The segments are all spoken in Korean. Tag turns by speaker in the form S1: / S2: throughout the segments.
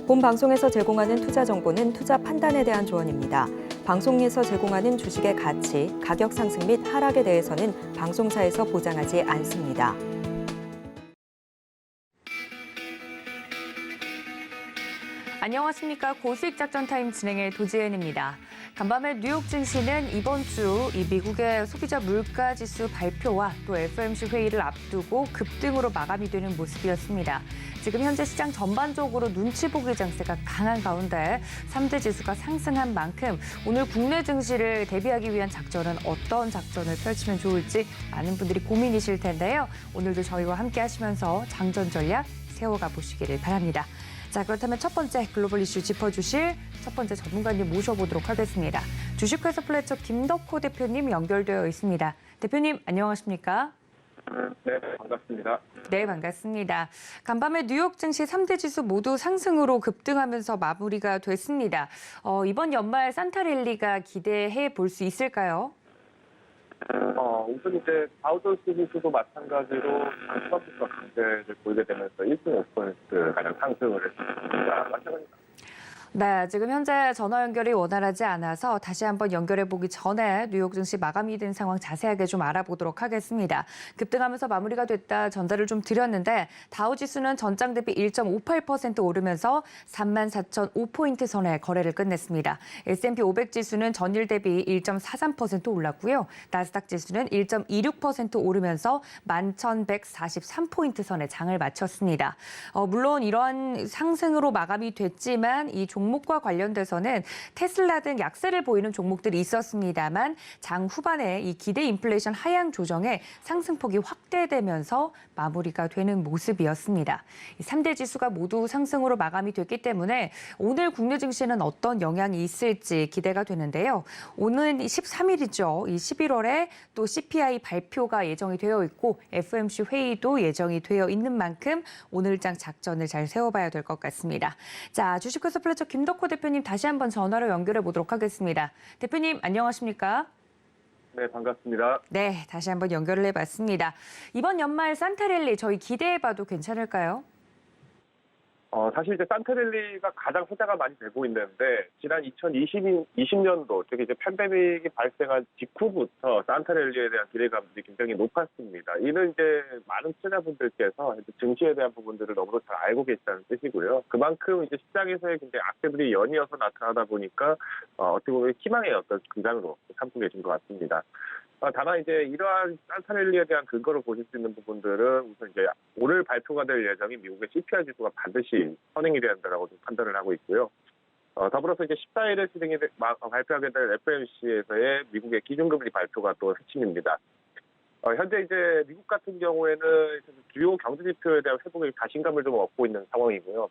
S1: 본 방송에서 제공하는 투자 정보는 투자 판단에 대한 조언입니다. 방송에서 제공하는 주식의 가치, 가격 상승 및 하락에 대해서는 방송사에서 보장하지 않습니다.
S2: 안녕하십니까. 고수익 작전 타임 진행의 도지은입니다. 간밤에 뉴욕 증시는 이번 주 이 미국의 소비자 물가 지수 발표와 또 FOMC 회의를 앞두고 급등으로 마감이 되는 모습이었습니다. 지금 현재 시장 전반적으로 눈치 보기 장세가 강한 가운데 3대 지수가 상승한 만큼 오늘 국내 증시를 대비하기 위한 작전은 어떤 작전을 펼치면 좋을지 많은 분들이 고민이실 텐데요. 오늘도 저희와 함께 하시면서 장전 전략 세워가 보시기를 바랍니다. 자, 그렇다면 첫 번째 글로벌 이슈 짚어주실 첫 번째 전문가님 모셔보도록 하겠습니다. 주식회사 플래처 김덕호 대표님 연결되어 있습니다. 대표님 안녕하십니까?
S3: 네, 반갑습니다.
S2: 네, 반갑습니다. 간밤에 뉴욕 증시 3대 지수 모두 상승으로 급등하면서 마무리가 됐습니다. 이번 연말 산타랠리가 기대해 볼 수 있을까요?
S3: 우선 이제 다우존스 지수도 마찬가지로 처음부터 강세를 보이게 되면서 1.5% 가량 상승을 했습니다. 마찬가지입니다.
S2: 네, 지금 현재 전화 연결이 원활하지 않아서 다시 한번 연결해 보기 전에 뉴욕 증시 마감이 된 상황 자세하게 좀 알아보도록 하겠습니다. 급등하면서 마무리가 됐다 전달을 좀 드렸는데 다우 지수는 전장 대비 1.58% 오르면서 34,005포인트 선에 거래를 끝냈습니다. S&P 500 지수는 전일 대비 1.43% 올랐고요. 나스닥 지수는 1.26% 오르면서 11,143포인트 선에 장을 마쳤습니다. 물론 이러한 상승으로 마감이 됐지만 이 종목과 관련돼서는 테슬라 등 약세를 보이는 종목들이 있었습니다만 장 후반에 이 기대 인플레이션 하향 조정에 상승폭이 확대되면서 마무리가 되는 모습이었습니다. 이 3대 지수가 모두 상승으로 마감이 됐기 때문에 오늘 국내 증시는 어떤 영향이 있을지 기대가 되는데요. 오늘 13일이죠. 이 11월에 또 CPI 발표가 예정이 되어 있고 FOMC 회의도 예정이 되어 있는 만큼 오늘장 작전을 잘 세워봐야 될 것 같습니다. 자, 주식회사 플래처 김덕호 대표님 다시 한번 전화로 연결해 보도록 하겠습니다. 대표님 안녕하십니까?
S3: 네, 반갑습니다.
S2: 네, 다시 한번 연결을 해봤습니다. 이번 연말 산타랠리 저희 기대해봐도 괜찮을까요?
S3: 사실 이제 산타랠리가 가장 호재가 많이 되고 있는데 지난 2020년도 특히 이제 팬데믹이 발생한 직후부터 산타랠리에 대한 기대감들이 굉장히 높았습니다. 이는 이제 많은 투자자분들께서 증시에 대한 부분들을 너무도 잘 알고 계시다는 뜻이고요. 그만큼 이제 시장에서의 굉장히 악재들이 연이어서 나타나다 보니까 어떻게 보면 희망의 어떤 기간으로 삼고 계신 것 같습니다. 다만 이제 이러한 산타랠리에 대한 근거를 보실 수 있는 부분들은 우선 이제 오늘 발표가 될 예정인 미국의 CPI 지수가 반드시 선행이 돼야 한다라고 좀 판단을 하고 있고요. 더불어서 이제 14일에 발표하게 될 FOMC에서의 미국의 기준금리 발표가 또 핵심입니다. 현재 이제 미국 같은 경우에는 주요 경제 지표에 대한 회복에 자신감을 좀 얻고 있는 상황이고요.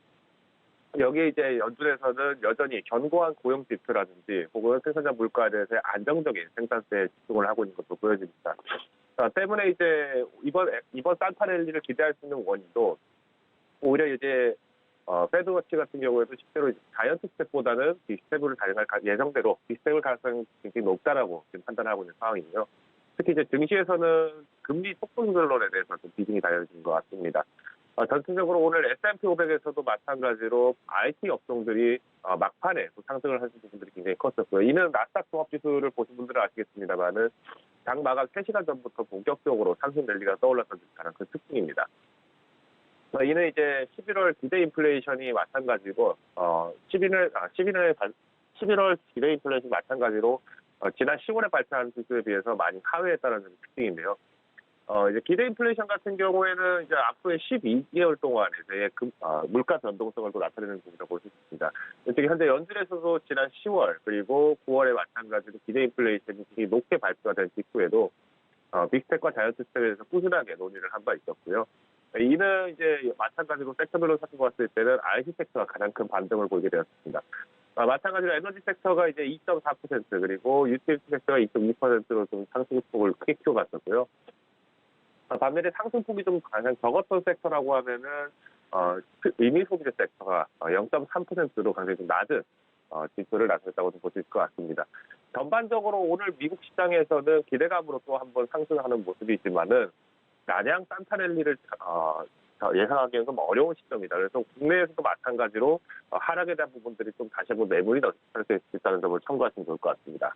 S3: 여기에 이제 연준에서는 여전히 견고한 고용 지표라든지 혹은 생산자 물가에 대해서 안정적인 생산세에 집중을 하고 있는 것으로 보여집니다. 때문에 이제 이번 산타랠리를 기대할 수 있는 원인도 오히려 이제 패드워치 같은 경우에도 실제로 자이언트 스텝보다는 빅스텝을 달성할 예정대로 빅스텝을 가능성이 굉장히 높다라고 지금 판단하고 있는 상황이고요. 특히 이제 증시에서는 금리 속도 조절론에 대해서 좀 비중이 달려진 것 같습니다. 전체적으로 오늘 S&P 500에서도 마찬가지로 IT 업종들이 막판에 상승을 하신 부분들이 굉장히 컸었고요. 이는 나스닥 종합지수를 보신 분들은 아시겠습니다만은 장 마감 3시간 전부터 본격적으로 상승 랠리가 떠올랐던 가장 큰 특징입니다. 이는 이제 11월 기대 인플레이션이 마찬가지고 11월 기대 인플레이션이 마찬가지로 지난 10월에 발표한 지수에 비해서 많이 하회했다는 특징인데요. 이제 기대 인플레이션 같은 경우에는 이제 앞으로의 12개월 동안에서의 물가 변동성을 또 나타내는 부분이라고 볼 수 있습니다. 특히 현재 연준에서도 지난 10월 그리고 9월에 마찬가지로 기대 인플레이션이 굉장히 높게 발표가 된 직후에도 빅스텝과 자이언트 스텝에서 꾸준하게 논의를 한 바 있었고요. 이는 이제 마찬가지로 섹터별로 살펴봤을 때는 IT 섹터가 가장 큰 반등을 보이게 되었습니다. 마찬가지로 에너지 섹터가 이제 2.4% 그리고 유틸리티 섹터가 2.2%로 좀 상승폭을 크게 키워갔었고요. 반면에 상승폭이 좀 가장 적었던 섹터라고 하면은 의미 소비재 섹터가 0.3%로 굉장히 좀 낮은 지수를 나타냈다고 볼 수 있을 것 같습니다. 전반적으로 오늘 미국 시장에서는 기대감으로 또 한번 상승하는 모습이 있지만은 마냥 산타랠리를 예상하기에는 좀 어려운 시점이다. 그래서 국내에서도 마찬가지로 하락에 대한 부분들이 좀 다시 한번 매물이 할 수 있다는 점을 참고하시면 좋을 것 같습니다.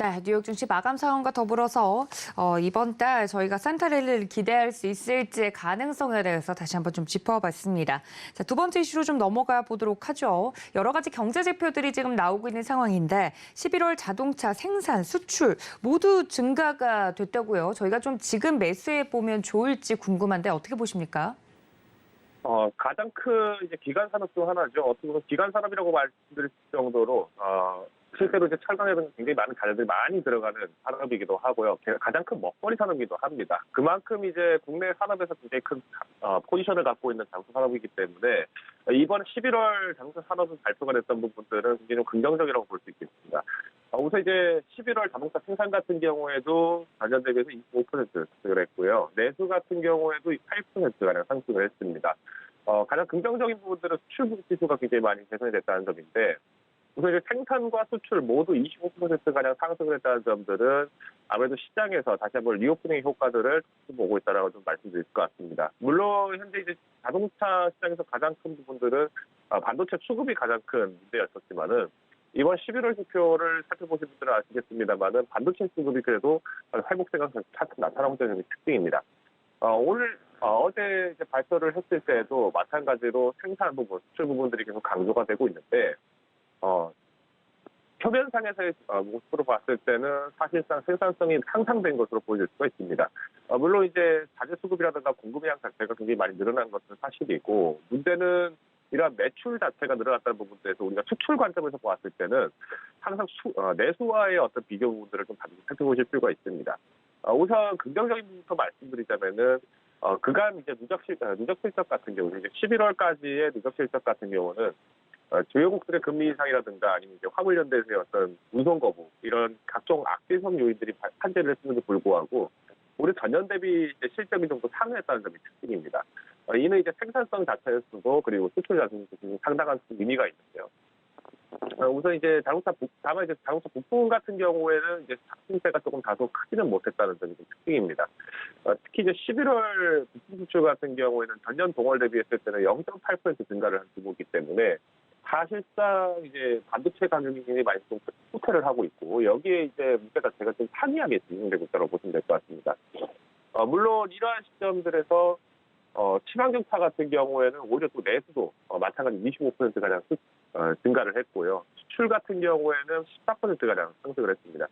S2: 네, 뉴욕 증시 마감 상황과 더불어서 이번 달 저희가 산타랠리를 기대할 수 있을지의 가능성에 대해서 다시 한번 좀 짚어봤습니다. 자, 두 번째 이슈로 좀 넘어가 보도록 하죠. 여러 가지 경제 지표들이 지금 나오고 있는 상황인데 11월 자동차 생산, 수출 모두 증가가 됐다고요. 저희가 좀 지금 매수해 보면 좋을지 궁금한데 어떻게 보십니까?
S3: 가장 큰 이제 기간 산업 중 하나죠. 어떻게 보면 기간 산업이라고 말씀드릴 정도로 실제로 이제 철강에는 굉장히 많은 자재들이 많이 들어가는 산업이기도 하고요. 가장 큰 먹거리 산업이기도 합니다. 그만큼 이제 국내 산업에서 굉장히 큰 포지션을 갖고 있는 장수 산업이기 때문에 이번 11월 장수 산업은 발표가 됐던 부분들은 굉장히 좀 긍정적이라고 볼 수 있겠습니다. 우선 이제 11월 자동차 생산 같은 경우에도 전년 대비해서 25% 상승을 했고요. 내수 같은 경우에도 8%가량 상승을 했습니다. 가장 긍정적인 부분들은 수출 지수가 굉장히 많이 개선이 됐다는 점인데, 우선 이제 생산과 수출 모두 25%가량 상승을 했다는 점들은 아무래도 시장에서 다시 한번 리오프닝 효과들을 보고 있다라고 좀 말씀드릴 것 같습니다. 물론 현재 이제 자동차 시장에서 가장 큰 부분들은 반도체 수급이 가장 큰 문제였었지만은 이번 11월 지표를 살펴보신 분들은 아시겠습니다만은 반도체 수급이 그래도 회복세가 나타나고 있다는 점이 특징입니다. 어제 이제 발표를 했을 때도 마찬가지로 생산 부분, 수출 부분들이 계속 강조가 되고 있는데, 표면상에서의 모습으로 봤을 때는 사실상 생산성이 향상된 것으로 보여질 수가 있습니다. 물론 이제 자재 수급이라든가 공급량 자체가 굉장히 많이 늘어난 것은 사실이고, 문제는 이러한 매출 자체가 늘어났다는 부분에서 우리가 수출 관점에서 봤을 때는 항상 내수와의 어떤 비교 부분들을 좀 다시 살펴보실 필요가 있습니다. 우선 긍정적인 부분부터 말씀드리자면은 그간 이제 누적 실적 같은 경우 이제 11월까지의 누적 실적 같은 경우는 주요국들의 금리 인상이라든가 아니면 이제 화물연대에서의 어떤 운송 거부 이런 각종 악재성 요인들이 판재를 했음에도 불구하고 올해 전년 대비 이제 실적이 좀 더 상회했다는 점이 특징입니다. 이는 이제 생산성 자체에서도 그리고 수출 자체에서도 상당한 의미가 있는데요. 우선 이제 다만 이제 자동차 부품 같은 경우에는 이제 상승세가 조금 다소 크지는 못했다는 점이 좀 특징입니다. 특히 이제 11월 부품 수출 같은 경우에는 전년 동월 대비했을 때는 0.8% 증가를 한 규모이기 때문에 사실상 이제 반도체 가격이 굉장히 많이 좀 후퇴를 하고 있고 여기에 이제 문제 자체가 좀 상이하게 진행되고 있다고 보시면 될 것 같습니다. 물론 이러한 시점들에서 친환경차 같은 경우에는 오히려 또 내수도 마찬가지 25%가량 증가를 했고요. 수출 같은 경우에는 14%가량 상승을 했습니다.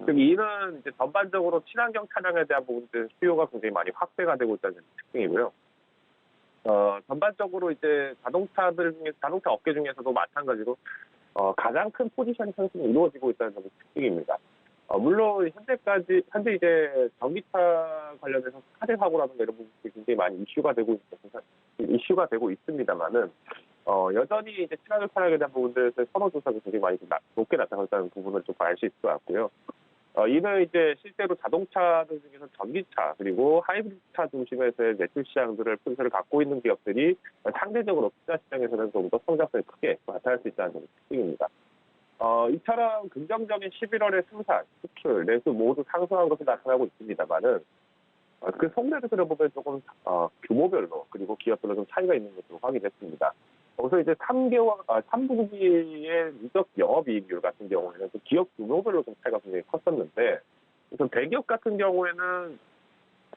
S3: 즉 이는 이제 전반적으로 친환경 차량에 대한 부분들 수요가 굉장히 많이 확대가 되고 있다는 특징이고요. 전반적으로 이제 자동차 업계 중에서도 마찬가지로 가장 큰 포지션 상승이 이루어지고 있다는 점이 특징입니다. 물론 현재 이제 전기차 관련해서 사대 사고라든가 이런 부분들이 굉장히 많이 이슈가 되고 있습니다만은 여전히 이제 친환경 차량에 대한 부분들에서 선호도가 굉장히 많이 높게 나타나고 있다는 부분을 좀 알 수 있을 것 같고요. 이는 이제 실제로 자동차들 중에서 전기차 그리고 하이브리드차 중심에서의 매출 시장들을 분석을 갖고 있는 기업들이 상대적으로 투자 시장에서는 좀 더 성장성이 크게 나타날 수 있다는 점이 특징입니다. 이처럼 긍정적인 11월의 생산, 수출, 내수 모두 상승한 것이 나타나고 있습니다만은 그 속내를 들어보면 조금 규모별로 그리고 기업별로 좀 차이가 있는 것으로 확인했습니다. 그래서 이제 3분기의 누적 영업이익률 같은 경우에는 기업 규모별로 좀 차이가 굉장히 컸었는데 우선 대기업 같은 경우에는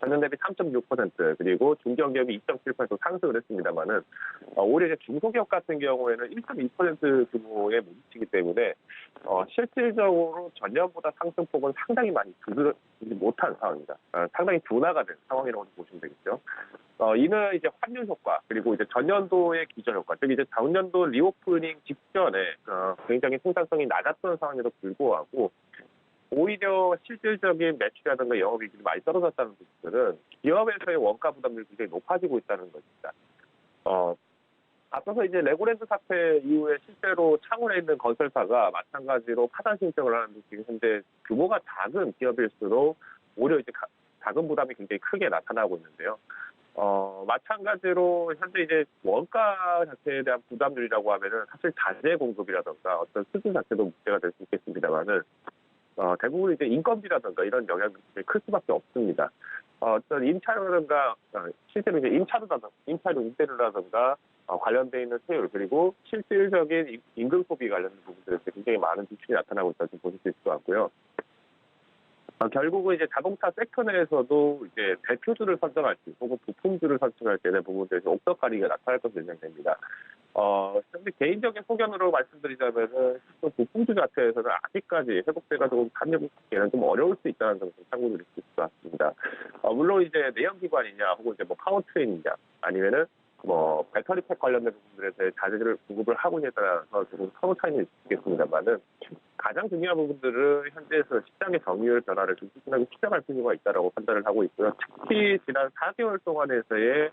S3: 전년 대비 3.6% 그리고 중견기업이 2.7% 상승을 했습니다만은 오히려 이제 중소기업 같은 경우에는 1.2% 규모에 부딪히기 때문에 실질적으로 전년보다 상승폭은 상당히 많이 줄지 못한 상황입니다. 상당히 둔화가 된 상황이라고 보시면 되겠죠. 이는 이제 환율 효과 그리고 이제 전년도의 기저 효과, 즉 이제 작년도 리오프닝 직전에 굉장히 생산성이 낮았던 상황에도 불구하고 오히려 실질적인 매출이라든가 영업이익이 많이 떨어졌다는 것들은 기업에서의 원가 부담률이 굉장히 높아지고 있다는 것입니다. 앞서서 이제 레고랜드 사태 이후에 실제로 창원에 있는 건설사가 마찬가지로 파산 신청을 하는데 지금 현재 규모가 작은 기업일수록 오히려 이제 자금 부담이 굉장히 크게 나타나고 있는데요. 마찬가지로 현재 이제 원가 자체에 대한 부담률이라고 하면은 사실 자재 공급이라든가 어떤 수준 자체도 문제가 될 수 있겠습니다만은 대부분 이제 인건비라든가 이런 영향이 클 수밖에 없습니다. 어떤 임차료라든가 실제로 이제 임차료 임대료라든가 관련돼 있는 세율 그리고 실질적인 임금 소비 관련된 부분들에서 굉장히 많은 지출이 나타나고 있다고 보실 수 있을 것 같고요. 결국은 이제 자동차 섹터 내에서도 이제 대표주를 선정할 때 혹은 부품주를 선정할 때 대한 부분들에서 옥석가리가 나타날 것으로 예상됩니다. 현재 개인적인 소견으로 말씀드리자면은 부품주 자체에서는 아직까지 회복세가 조금 단계는 좀 어려울 수 있다는 점을 참고드릴 수 있을 것 같습니다. 물론 이제 내연기관이냐 혹은 이제 뭐 파워트레인이냐 아니면은 뭐 배터리팩 관련된 부분들에서 자재를 공급을 하고 있냐에 따라서 조금 서로 차이는 있겠습니다만은 가장 중요한 부분들은 현재에서 시장의 점유율 변화를 좀 꾸준하게 추적할 필요가 있다고 판단을 하고 있고요. 특히 지난 4개월 동안에서의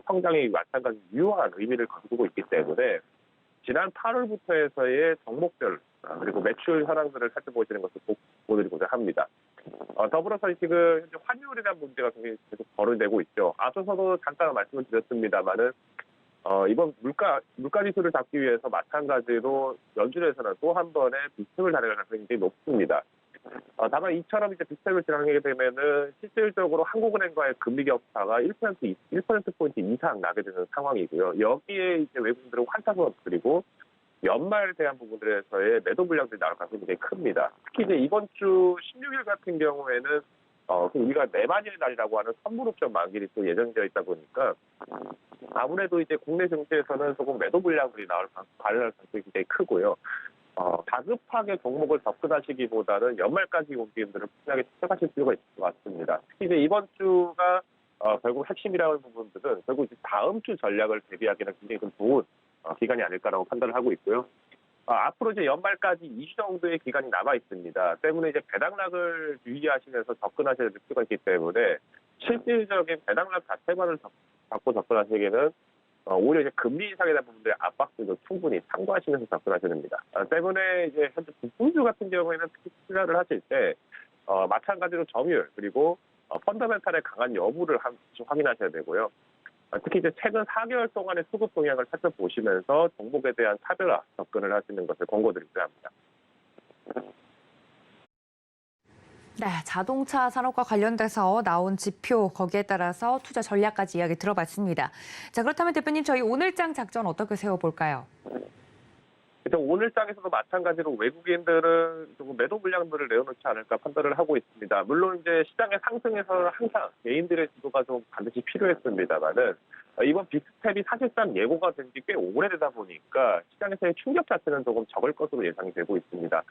S3: 성장이 마찬가지 유효한 의미를 거두고 있기 때문에 지난 8월부터에서의 종목별 그리고 매출 현황들을 살펴보시는 것을 보여드리고자 합니다. 더불어서 지금 현재 환율에 대한 문제가 계속 거론되고 있죠. 앞서서도 잠깐 말씀을 드렸습니다만은 이번 물가 지수를 잡기 위해서 마찬가지로 연준에서는 또 한 번의 빅스텝을 달려갈 가능성이 굉장히 높습니다. 다만 이처럼 이제 빅스텝을 진행하게 되면은 실질적으로 한국은행과의 금리 격차가 1%포인트 이상 나게 되는 상황이고요. 여기에 이제 외국인들은 환타선 그리고 연말에 대한 부분들에서의 매도 물량들이 나올 가능성이 굉장히 큽니다. 특히 이제 이번 주 16일 같은 경우에는 우리가 내만일 날이라고 하는 선물 옵션 만기일이 또 예정되어 있다 보니까 아무래도 이제 국내 증시에서는 조금 매도 물량들이 발생할 가능성이 굉장히 크고요. 다급하게 종목을 접근하시기보다는 연말까지 움직임들을 꾸준하게 추적하실 필요가 있을 것 같습니다. 특히 이제 이번 주가 결국 핵심이라는 부분들은 결국 이제 다음 주 전략을 대비하기는 굉장히 좀 좋은 기간이 아닐까라고 판단을 하고 있고요. 앞으로 이제 연말까지 2주 정도의 기간이 남아 있습니다. 때문에 이제 배당락을 유의하시면서 접근하셔야 될 필요가 있기 때문에 실질적인 배당락 자체만을 잡고 접근하시기에는 오히려 이제 금리 인상에 대한 부분들의 압박들도 충분히 참고하시면서 접근하셔야 됩니다. 때문에 이제 현재 부품주 같은 경우에는 특히 투자를 하실 때 마찬가지로 점유율 그리고 펀더멘탈의 강한 여부를 확인하셔야 되고요. 특히 이제 최근 4개월 동안의 수급 동향을 살펴보시면서 종목에 대한 차별화 접근을 하시는 것을 권고드리고자 합니다.
S2: 네, 자동차 산업과 관련돼서 나온 지표 거기에 따라서 투자 전략까지 이야기 들어봤습니다. 자, 그렇다면 대표님 저희 오늘장 작전 어떻게 세워볼까요?
S3: 일단 오늘장에서도 마찬가지로 외국인들은 조금 매도 물량들을 내어놓지 않을까 판단을 하고 있습니다. 물론 이제 시장의 상승에서는 항상 개인들의 지도가 좀 반드시 필요했습니다만은 이번 빅스텝이 사실상 예고가 된 지 꽤 오래되다 보니까 시장에서의 충격 자체는 조금 적을 것으로 예상이 되고 있습니다.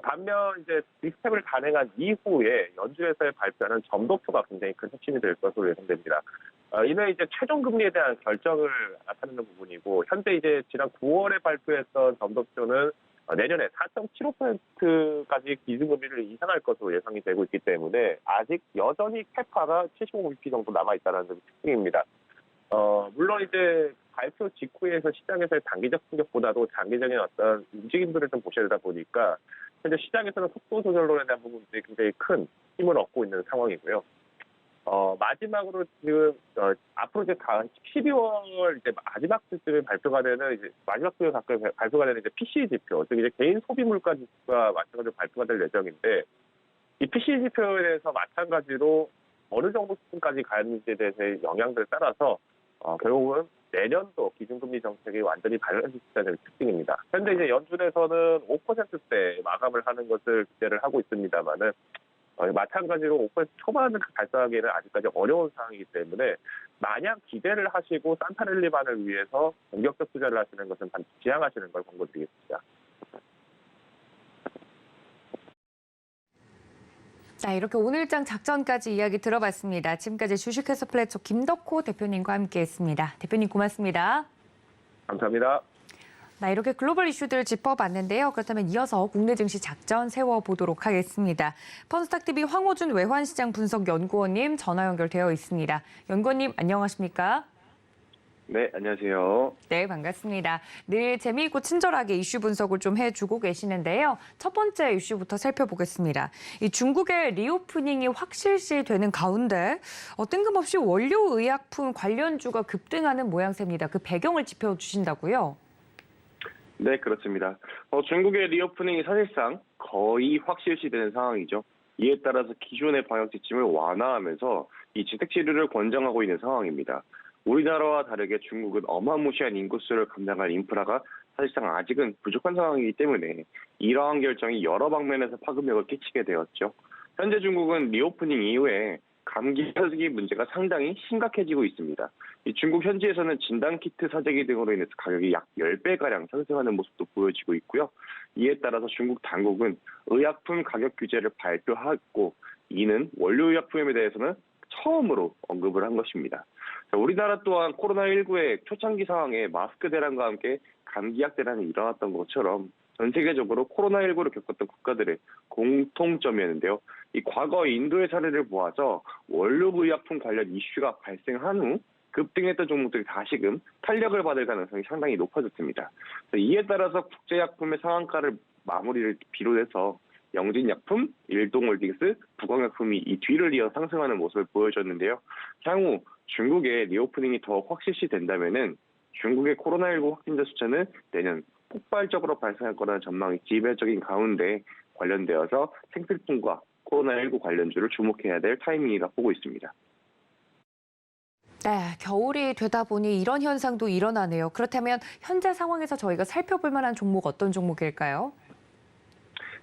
S3: 반면 이제 빅스텝을 단행한 이후에 연준에서의 발표하는 점도표가 굉장히 큰 핵심이 될 것으로 예상됩니다. 이는 이제 최종 금리에 대한 결정을 나타내는 부분이고 현재 이제 지난 9월에 발표했던 점도표는 내년에 4.75%까지 기준금리를 인상할 것으로 예상이 되고 있기 때문에 아직 여전히 캐파가 75bp 정도 남아 있다는 점이 특징입니다. 물론 이제 발표 직후에서 시장에서의 단기적 충격보다도 장기적인 어떤 움직임들을 좀 보셔야 되다 보니까 현재 시장에서는 속도 조절론에 대한 부분들이 굉장히 큰 힘을 얻고 있는 상황이고요. 마지막으로 지금 앞으로 이제 12월 이제 마지막 주쯤에 발표가 되는 이제 마지막 주에 가까이 발표가 되는 이제 PC 지표, 즉 이제 개인 소비 물가 지수가 마찬가지로 발표가 될 예정인데 이 PC 지표에 대해서 마찬가지로 어느 정도 수준까지 가는지에 대해서의 영향들에 따라서 결국은 내년도 기준금리 정책이 완전히 발현할 수 있다는 특징입니다. 현재 이제 연준에서는 5%대 마감을 하는 것을 기대를 하고 있습니다만은 마찬가지로 5% 초반을 달성하기에는 아직까지 어려운 상황이기 때문에 만약 기대를 하시고 산타랠리만을 위해서 공격적 투자를 하시는 것은 반드시 지양하시는 걸 권고드리겠습니다.
S2: 자, 이렇게 오늘장 작전까지 이야기 들어봤습니다. 지금까지 주식회사 플래처 김덕호 대표님과 함께했습니다. 대표님 고맙습니다.
S3: 감사합니다.
S2: 나 이렇게 글로벌 이슈들을 짚어봤는데요. 그렇다면 이어서 국내 증시 작전 세워보도록 하겠습니다. 펀스탁TV 황호준 외환시장 분석 연구원님 전화 연결되어 있습니다. 연구원님 안녕하십니까?
S4: 네, 안녕하세요.
S2: 네, 반갑습니다. 늘 재미있고 친절하게 이슈 분석을 좀 해주고 계시는데요. 첫 번째 이슈부터 살펴보겠습니다. 이 중국의 리오프닝이 확실시되는 가운데 뜬금없이 원료의약품 관련주가 급등하는 모양새입니다. 그 배경을 짚어주신다고요?
S4: 네, 그렇습니다. 중국의 리오프닝이 사실상 거의 확실시되는 상황이죠. 이에 따라서 기존의 방역 지침을 완화하면서 이 재택치료를 권장하고 있는 상황입니다. 우리나라와 다르게 중국은 어마무시한 인구수를 감당할 인프라가 사실상 아직은 부족한 상황이기 때문에 이러한 결정이 여러 방면에서 파급력을 끼치게 되었죠. 현재 중국은 리오프닝 이후에 감기 사기 문제가 상당히 심각해지고 있습니다. 이 중국 현지에서는 진단키트 사재기 등으로 인해서 가격이 약 10배가량 상승하는 모습도 보여지고 있고요. 이에 따라서 중국 당국은 의약품 가격 규제를 발표하고 이는 원료의약품에 대해서는 처음으로 언급을 한 것입니다. 자, 우리나라 또한 코로나19의 초창기 상황에 마스크 대란과 함께 감기약 대란이 일어났던 것처럼 전 세계적으로 코로나19를 겪었던 국가들의 공통점이었는데요. 이 과거 인도의 사례를 보아서 원료의약품 관련 이슈가 발생한 후 급등했던 종목들이 다시금 탄력을 받을 가능성이 상당히 높아졌습니다. 이에 따라서 국제약품의 상한가를 마무리를 비롯해서 영진약품, 일동홀딩스, 부광약품이 이 뒤를 이어 상승하는 모습을 보여줬는데요. 향후 중국의 리오프닝이 더 확실시 된다면은 중국의 코로나19 확진자 숫자는 내년 폭발적으로 발생할 거라는 전망이 지배적인 가운데 관련되어서 생필품과 코로나19 관련주를 주목해야 될 타이밍이라 보고 있습니다.
S2: 네, 겨울이 되다 보니 이런 현상도 일어나네요. 그렇다면 현재 상황에서 저희가 살펴볼 만한 종목 어떤 종목일까요?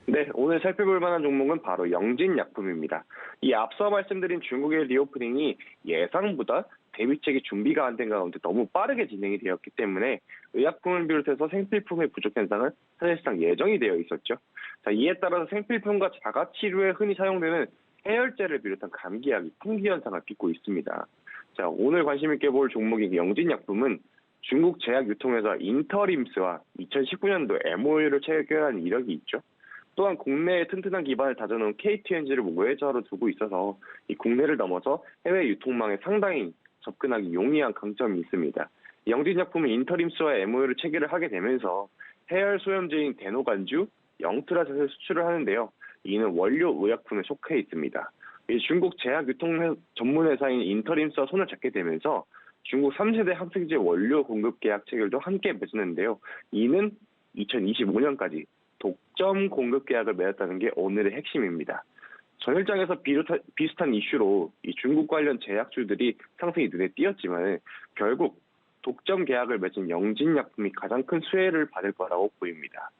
S4: 네, 오늘 살펴볼 만한 종목은 바로 영진약품입니다. 이 앞서 말씀드린 중국의 리오프닝이 예상보다 대비책이 준비가 안 된 가운데 너무 빠르게 진행이 되었기 때문에 의약품을 비롯해서 생필품의 부족 현상은 사실상 예정이 되어 있었죠. 자, 이에 따라서 생필품과 자가치료에 흔히 사용되는 해열제를 비롯한 감기약이 품귀 현상을 빚고 있습니다. 자, 오늘 관심 있게 볼 종목인 영진약품은 중국 제약유통회사 인터림스와 2019년도 MOU를 체결한 이력이 있죠. 또한 국내에 튼튼한 기반을 다져놓은 KTNG를 외자로 두고 있어서 이 국내를 넘어서 해외 유통망에 상당히 접근하기 용이한 강점이 있습니다. 영진약품은 인터림스와 MOU를 체결을 하게 되면서 해열 소염제인 데노간주, 영트라셋을 수출을 하는데요. 이는 원료 의약품에 속해 있습니다. 중국 제약 유통 전문 회사인 인터림스와 손을 잡게 되면서 중국 3세대 항생제 원료 공급 계약 체결도 함께 맺었는데요. 이는 2025년까지 독점 공급 계약을 맺었다는 게 오늘의 핵심입니다. 전일장에서 비슷한 이슈로 이 중국 관련 제약주들이 상승이 눈에 띄었지만 결국 독점 계약을 맺은 영진약품이 가장 큰 수혜를 받을 거라고 보입니다.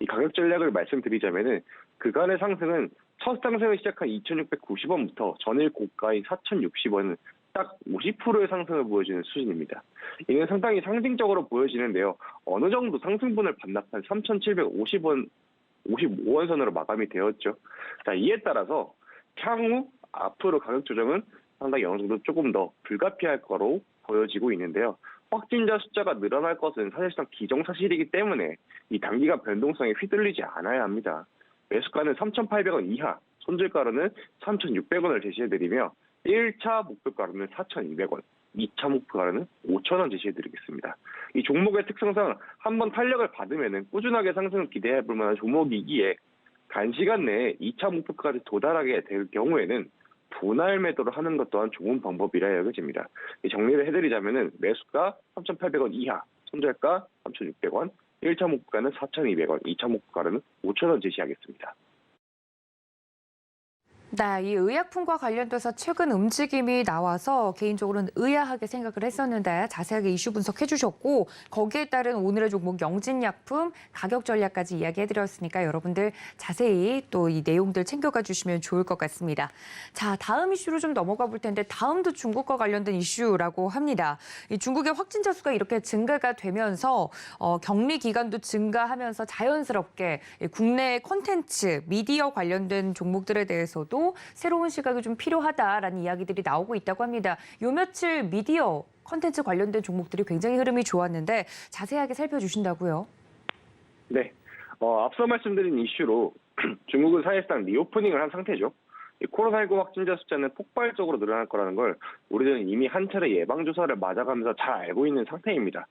S4: 이 가격 전략을 말씀드리자면 그간의 상승은 첫 상승을 시작한 2,690원부터 전일 고가인 4,060원은 딱 50%의 상승을 보여주는 수준입니다. 이는 상당히 상징적으로 보여지는데요. 어느 정도 상승분을 반납한 3,750원, 55원 선으로 마감이 되었죠. 자, 이에 따라서 향후 앞으로 가격 조정은 상당히 어느 정도 조금 더 불가피할 거로 보여지고 있는데요. 확진자 숫자가 늘어날 것은 사실상 기정사실이기 때문에 이 단기간 변동성에 휘둘리지 않아야 합니다. 매수가는 3,800원 이하, 손절가로는 3,600원을 제시해드리며 1차 목표가로는 4,200원, 2차 목표가로는 5,000원 제시해드리겠습니다. 이 종목의 특성상 한번 탄력을 받으면 꾸준하게 상승을 기대해볼 만한 종목이기에 단시간 내에 2차 목표까지 도달하게 될 경우에는 분할 매도를 하는 것 또한 좋은 방법이라 여겨집니다. 정리를 해드리자면 매수가 3,800원 이하, 손절가 3,600원, 1차 목표가는 4,200원, 2차 목표가로는 5,000원 제시하겠습니다.
S2: 네, 이 의약품과 관련돼서 최근 움직임이 나와서 개인적으로는 의아하게 생각을 했었는데 자세하게 이슈 분석해 주셨고 거기에 따른 오늘의 종목 영진약품 가격 전략까지 이야기해드렸으니까 여러분들 자세히 또 이 내용들 챙겨가 주시면 좋을 것 같습니다. 자, 다음 이슈로 좀 넘어가 볼 텐데 다음도 중국과 관련된 이슈라고 합니다. 이 중국의 확진자 수가 이렇게 증가가 되면서 격리 기간도 증가하면서 자연스럽게 국내 콘텐츠, 미디어 관련된 종목들에 대해서도 새로운 시각이 좀 필요하다라는 이야기들이 나오고 있다고 합니다. 요 며칠 미디어 콘텐츠 관련된 종목들이 굉장히 흐름이 좋았는데 자세하게 살펴주신다고요?
S4: 네, 앞서 말씀드린 이슈로 중국은 사실상 리오프닝을 한 상태죠. 코로나19 확진자 숫자는 폭발적으로 늘어날 거라는 걸 우리는 이미 한 차례 예방주사를 맞아가면서 잘 알고 있는 상태입니다.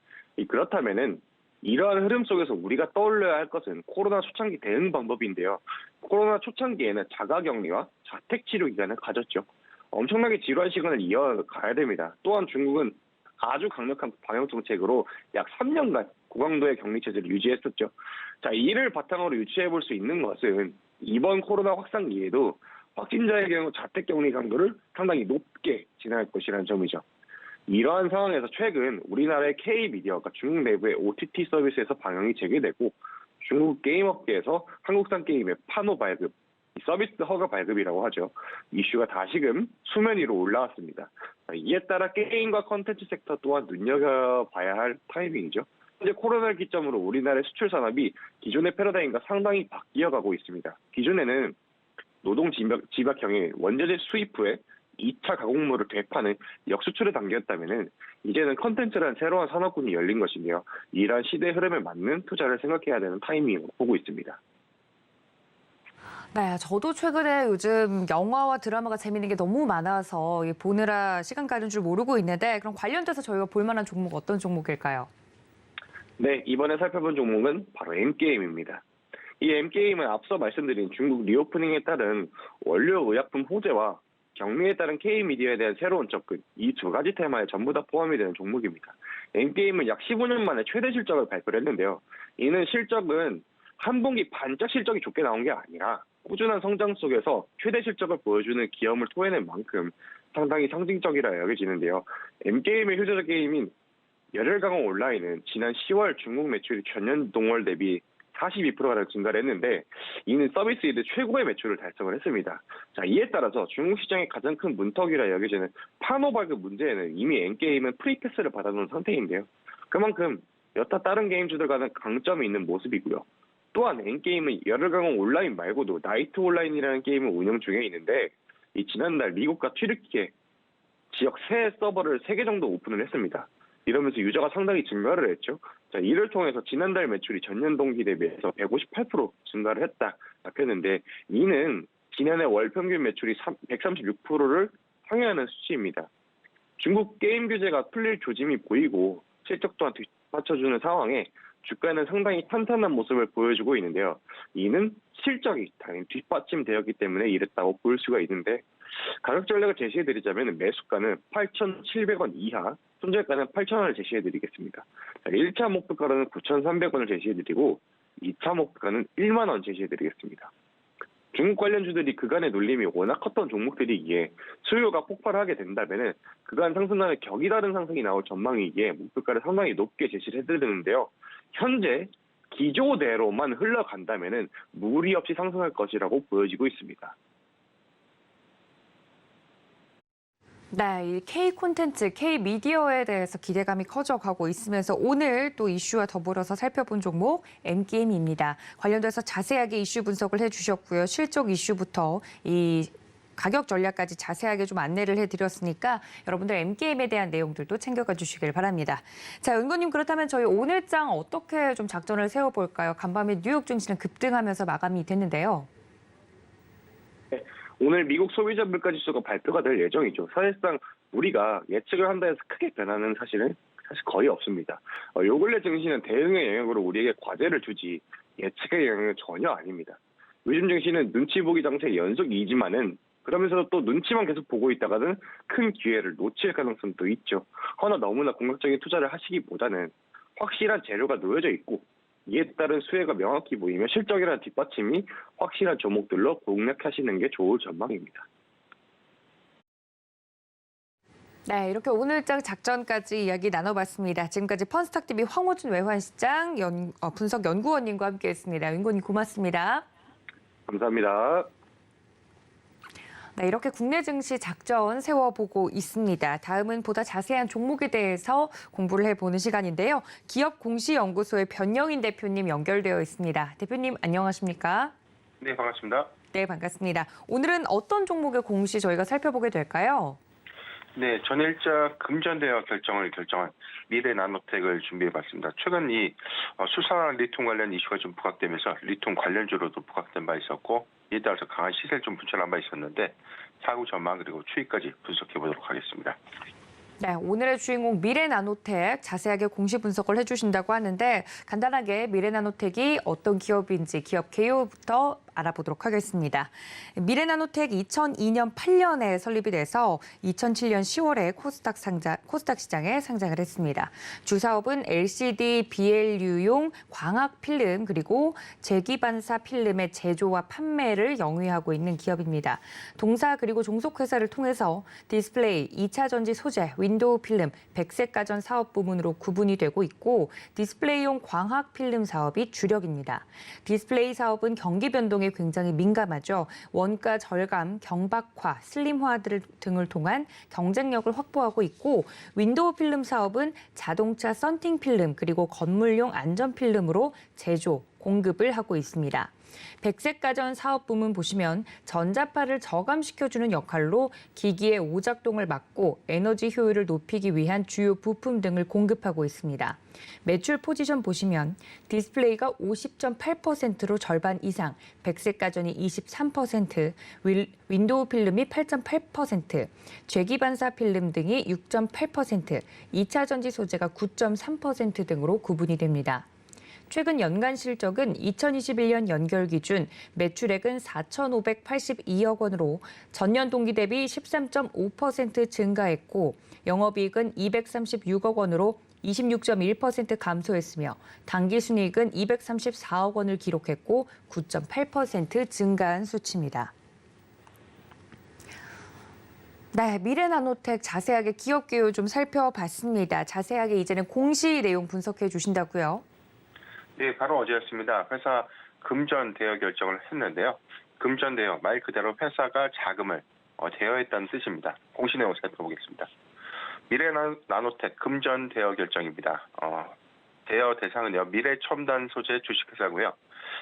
S4: 그렇다면은 이러한 흐름 속에서 우리가 떠올려야 할 것은 코로나 초창기 대응 방법인데요. 코로나 초창기에는 자가격리와 자택치료 기간을 가졌죠. 엄청나게 지루한 시간을 이어가야 됩니다. 또한 중국은 아주 강력한 방역 정책으로 약 3년간 고강도의 격리 체제를 유지했었죠. 자, 이를 바탕으로 유추해 볼 수 있는 것은 이번 코로나 확산기에도 확진자의 경우 자택 격리 강도를 상당히 높게 진행할 것이라는 점이죠. 이러한 상황에서 최근 우리나라의 K-미디어가 중국 내부의 OTT 서비스에서 방영이 재개되고 중국 게임업계에서 한국산 게임의 판호 발급, 서비스 허가 발급이라고 하죠. 이슈가 다시금 수면 위로 올라왔습니다. 이에 따라 게임과 컨텐츠 섹터 또한 눈여겨봐야 할 타이밍이죠. 현재 코로나를 기점으로 우리나라의 수출 산업이 기존의 패러다임과 상당히 바뀌어가고 있습니다. 기존에는 노동 집약형의 원자재 수입 후에 2차 가공물을 되파는 역수출의 단계였다면 이제는 컨텐츠라는 새로운 산업군이 열린 것인데요. 이러한 시대 흐름에 맞는 투자를 생각해야 되는 타이밍으로 보고 있습니다.
S2: 네, 저도 최근에 요즘 영화와 드라마가 재밌는 게 너무 많아서 보느라 시간 가는 줄 모르고 있는데 그럼 관련돼서 저희가 볼 만한 종목 어떤 종목일까요?
S4: 네, 이번에 살펴본 종목은 바로 M게임입니다. 이 M게임은 앞서 말씀드린 중국 리오프닝에 따른 원료 의약품 호재와 격리에 따른 K-미디어에 대한 새로운 접근, 이 두 가지 테마에 전부 다 포함이 되는 종목입니다. M게임은 약 15년 만에 최대 실적을 발표를 했는데요. 이는 실적은 한 분기 반짝 실적이 좋게 나온 게 아니라 꾸준한 성장 속에서 최대 실적을 보여주는 기염을 토해낸 만큼 상당히 상징적이라 여겨지는데요. M게임의 효자적 게임인 열혈강호 온라인은 지난 10월 중국 매출이 전년 동월 대비 42%가 증가를 했는데 이는 서비스 이드 최고의 매출을 달성을 했습니다. 자, 이에 따라서 중국 시장의 가장 큰 문턱이라 여겨지는 판호 발급 문제에는 이미 N게임은 프리패스를 받아놓은 상태인데요. 그만큼 여타 다른 게임주들과는 강점이 있는 모습이고요. 또한 N게임은 열혈강호 온라인 말고도 나이트 온라인이라는 게임을 운영 중에 있는데 이 지난달 미국과 튀르키예 지역 새 서버를 3개 정도 오픈을 했습니다. 이러면서 유저가 상당히 증가를 했죠. 자, 이를 통해서 지난달 매출이 전년 동기 대비해서 158% 증가를 했다 밝혔는데 이는 지난해 월 평균 매출이 136%를 상회하는 수치입니다. 중국 게임 규제가 풀릴 조짐이 보이고 실적 또한 뒷받쳐주는 상황에 주가는 상당히 탄탄한 모습을 보여주고 있는데요. 이는 실적이 당연히 뒷받침되었기 때문에 이랬다고 볼 수가 있는데 가격 전략을 제시해드리자면 매수가는 8,700원 이하, 손절가는 8,000원을 제시해드리겠습니다. 1차 목표가는 9,300원을 제시해드리고 2차 목표가는 1만 원 제시해드리겠습니다. 중국 관련주들이 그간의 놀림이 워낙 컸던 종목들이기에 수요가 폭발하게 된다면 그간 상승하는 격이 다른 상승이 나올 전망이기에 목표가를 상당히 높게 제시를 해드리는데요. 현재 기조대로만 흘러간다면 무리 없이 상승할 것이라고 보여지고 있습니다.
S2: 네, 이 K 콘텐츠, K 미디어에 대해서 기대감이 커져가고 있으면서 오늘 또 이슈와 더불어서 살펴본 종목 M게임입니다. 관련돼서 자세하게 이슈 분석을 해주셨고요. 실적 이슈부터 이 가격 전략까지 자세하게 좀 안내를 해드렸으니까 여러분들 M게임에 대한 내용들도 챙겨가 주시길 바랍니다. 자, 은고님 그렇다면 저희 오늘장 어떻게 좀 작전을 세워볼까요? 간밤에 뉴욕 증시는 급등하면서 마감이 됐는데요.
S4: 네, 오늘 미국 소비자 물가지수가 발표가 될 예정이죠. 사실상 우리가 예측을 한다 해서 크게 변화는 사실 거의 없습니다. 요 근래 증시는 대응의 영역으로 우리에게 과제를 주지 예측의 영역은 전혀 아닙니다. 요즘 증시는 눈치 보기 장세 연속이지만은 그러면서도 또 눈치만 계속 보고 있다가는 큰 기회를 놓칠 가능성도 있죠. 허나 너무나 공격적인 투자를 하시기보다는 확실한 재료가 놓여져 있고 이에 따른 수혜가 명확히 보이며 실적이라는 뒷받침이 확실한 종목들로 공략하시는 게 좋을 전망입니다.
S2: 네, 이렇게 오늘장 작전까지 이야기 나눠봤습니다. 지금까지 펀스탁TV 황호준 외환시장 분석연구원님과 함께했습니다. 연구원님 고맙습니다.
S4: 감사합니다.
S2: 네, 이렇게 국내 증시 작전 세워보고 있습니다. 다음은 보다 자세한 종목에 대해서 공부를 해보는 시간인데요. 기업공시연구소의 변영인 대표님 연결되어 있습니다. 대표님 안녕하십니까?
S5: 네, 반갑습니다.
S2: 네, 반갑습니다. 오늘은 어떤 종목의 공시 저희가 살펴보게 될까요?
S5: 네, 전일자 금전대여 결정을 결정한 미래나노텍을 준비해봤습니다. 최근 이 수산화 리튬 관련 이슈가 좀 부각되면서 리튬 관련주로도 부각된 바 있었고 이에 따라서 강한 시세를 좀 분출한 바 있었는데 차후 전망 그리고 추이까지 분석해보도록 하겠습니다.
S2: 네, 오늘의 주인공 미래나노텍 자세하게 공시 분석을 해주신다고 하는데 간단하게 미래나노텍이 어떤 기업인지 기업 개요부터 알아보도록 하겠습니다. 미래나노텍 2002년 8년에 설립이 돼서 2007년 10월에 코스닥 시장에 상장을 했습니다. 주사업은 LCD, BLU용 광학 필름 그리고 재기반사 필름의 제조와 판매를 영위하고 있는 기업입니다. 동사 그리고 종속 회사를 통해서 디스플레이, 2차 전지 소재, 윈도우 필름, 백색 가전 사업 부문으로 구분이 되고 있고 디스플레이용 광학 필름 사업이 주력입니다. 디스플레이 사업은 경기 변동에 굉장히 민감하죠. 원가 절감, 경박화, 슬림화 등을 통한 경쟁력을 확보하고 있고 윈도우 필름 사업은 자동차 썬팅 필름 그리고 건물용 안전 필름으로 제조, 공급을 하고 있습니다. 백색 가전 사업 부문 보시면 전자파를 저감시켜주는 역할로 기기의 오작동을 막고 에너지 효율을 높이기 위한 주요 부품 등을 공급하고 있습니다. 매출 포지션 보시면 디스플레이가 50.8%로 절반 이상, 백색 가전이 23%, 윈도우 필름이 8.8%, 재기반사 필름 등이 6.8%, 2차 전지 소재가 9.3% 등으로 구분이 됩니다. 최근 연간 실적은 2021년 연결 기준 매출액은 4,582억 원으로 전년 동기 대비 13.5% 증가했고 영업이익은 236억 원으로 26.1% 감소했으며 당기순이익은 234억 원을 기록했고 9.8% 증가한 수치입니다. 네, 미래나노텍 자세하게 기업 개요 좀 살펴봤습니다. 자세하게 이제는 공시 내용 분석해 주신다고요?
S5: 네, 바로 어제였습니다. 회사 금전 대여 결정을 했는데요. 금전 대여, 말 그대로 회사가 자금을 대여했다는 뜻입니다. 공시 내용 살펴보겠습니다. 미래나노텍 금전 대여 결정입니다. 대여 대상은요, 미래첨단 소재 주식회사고요.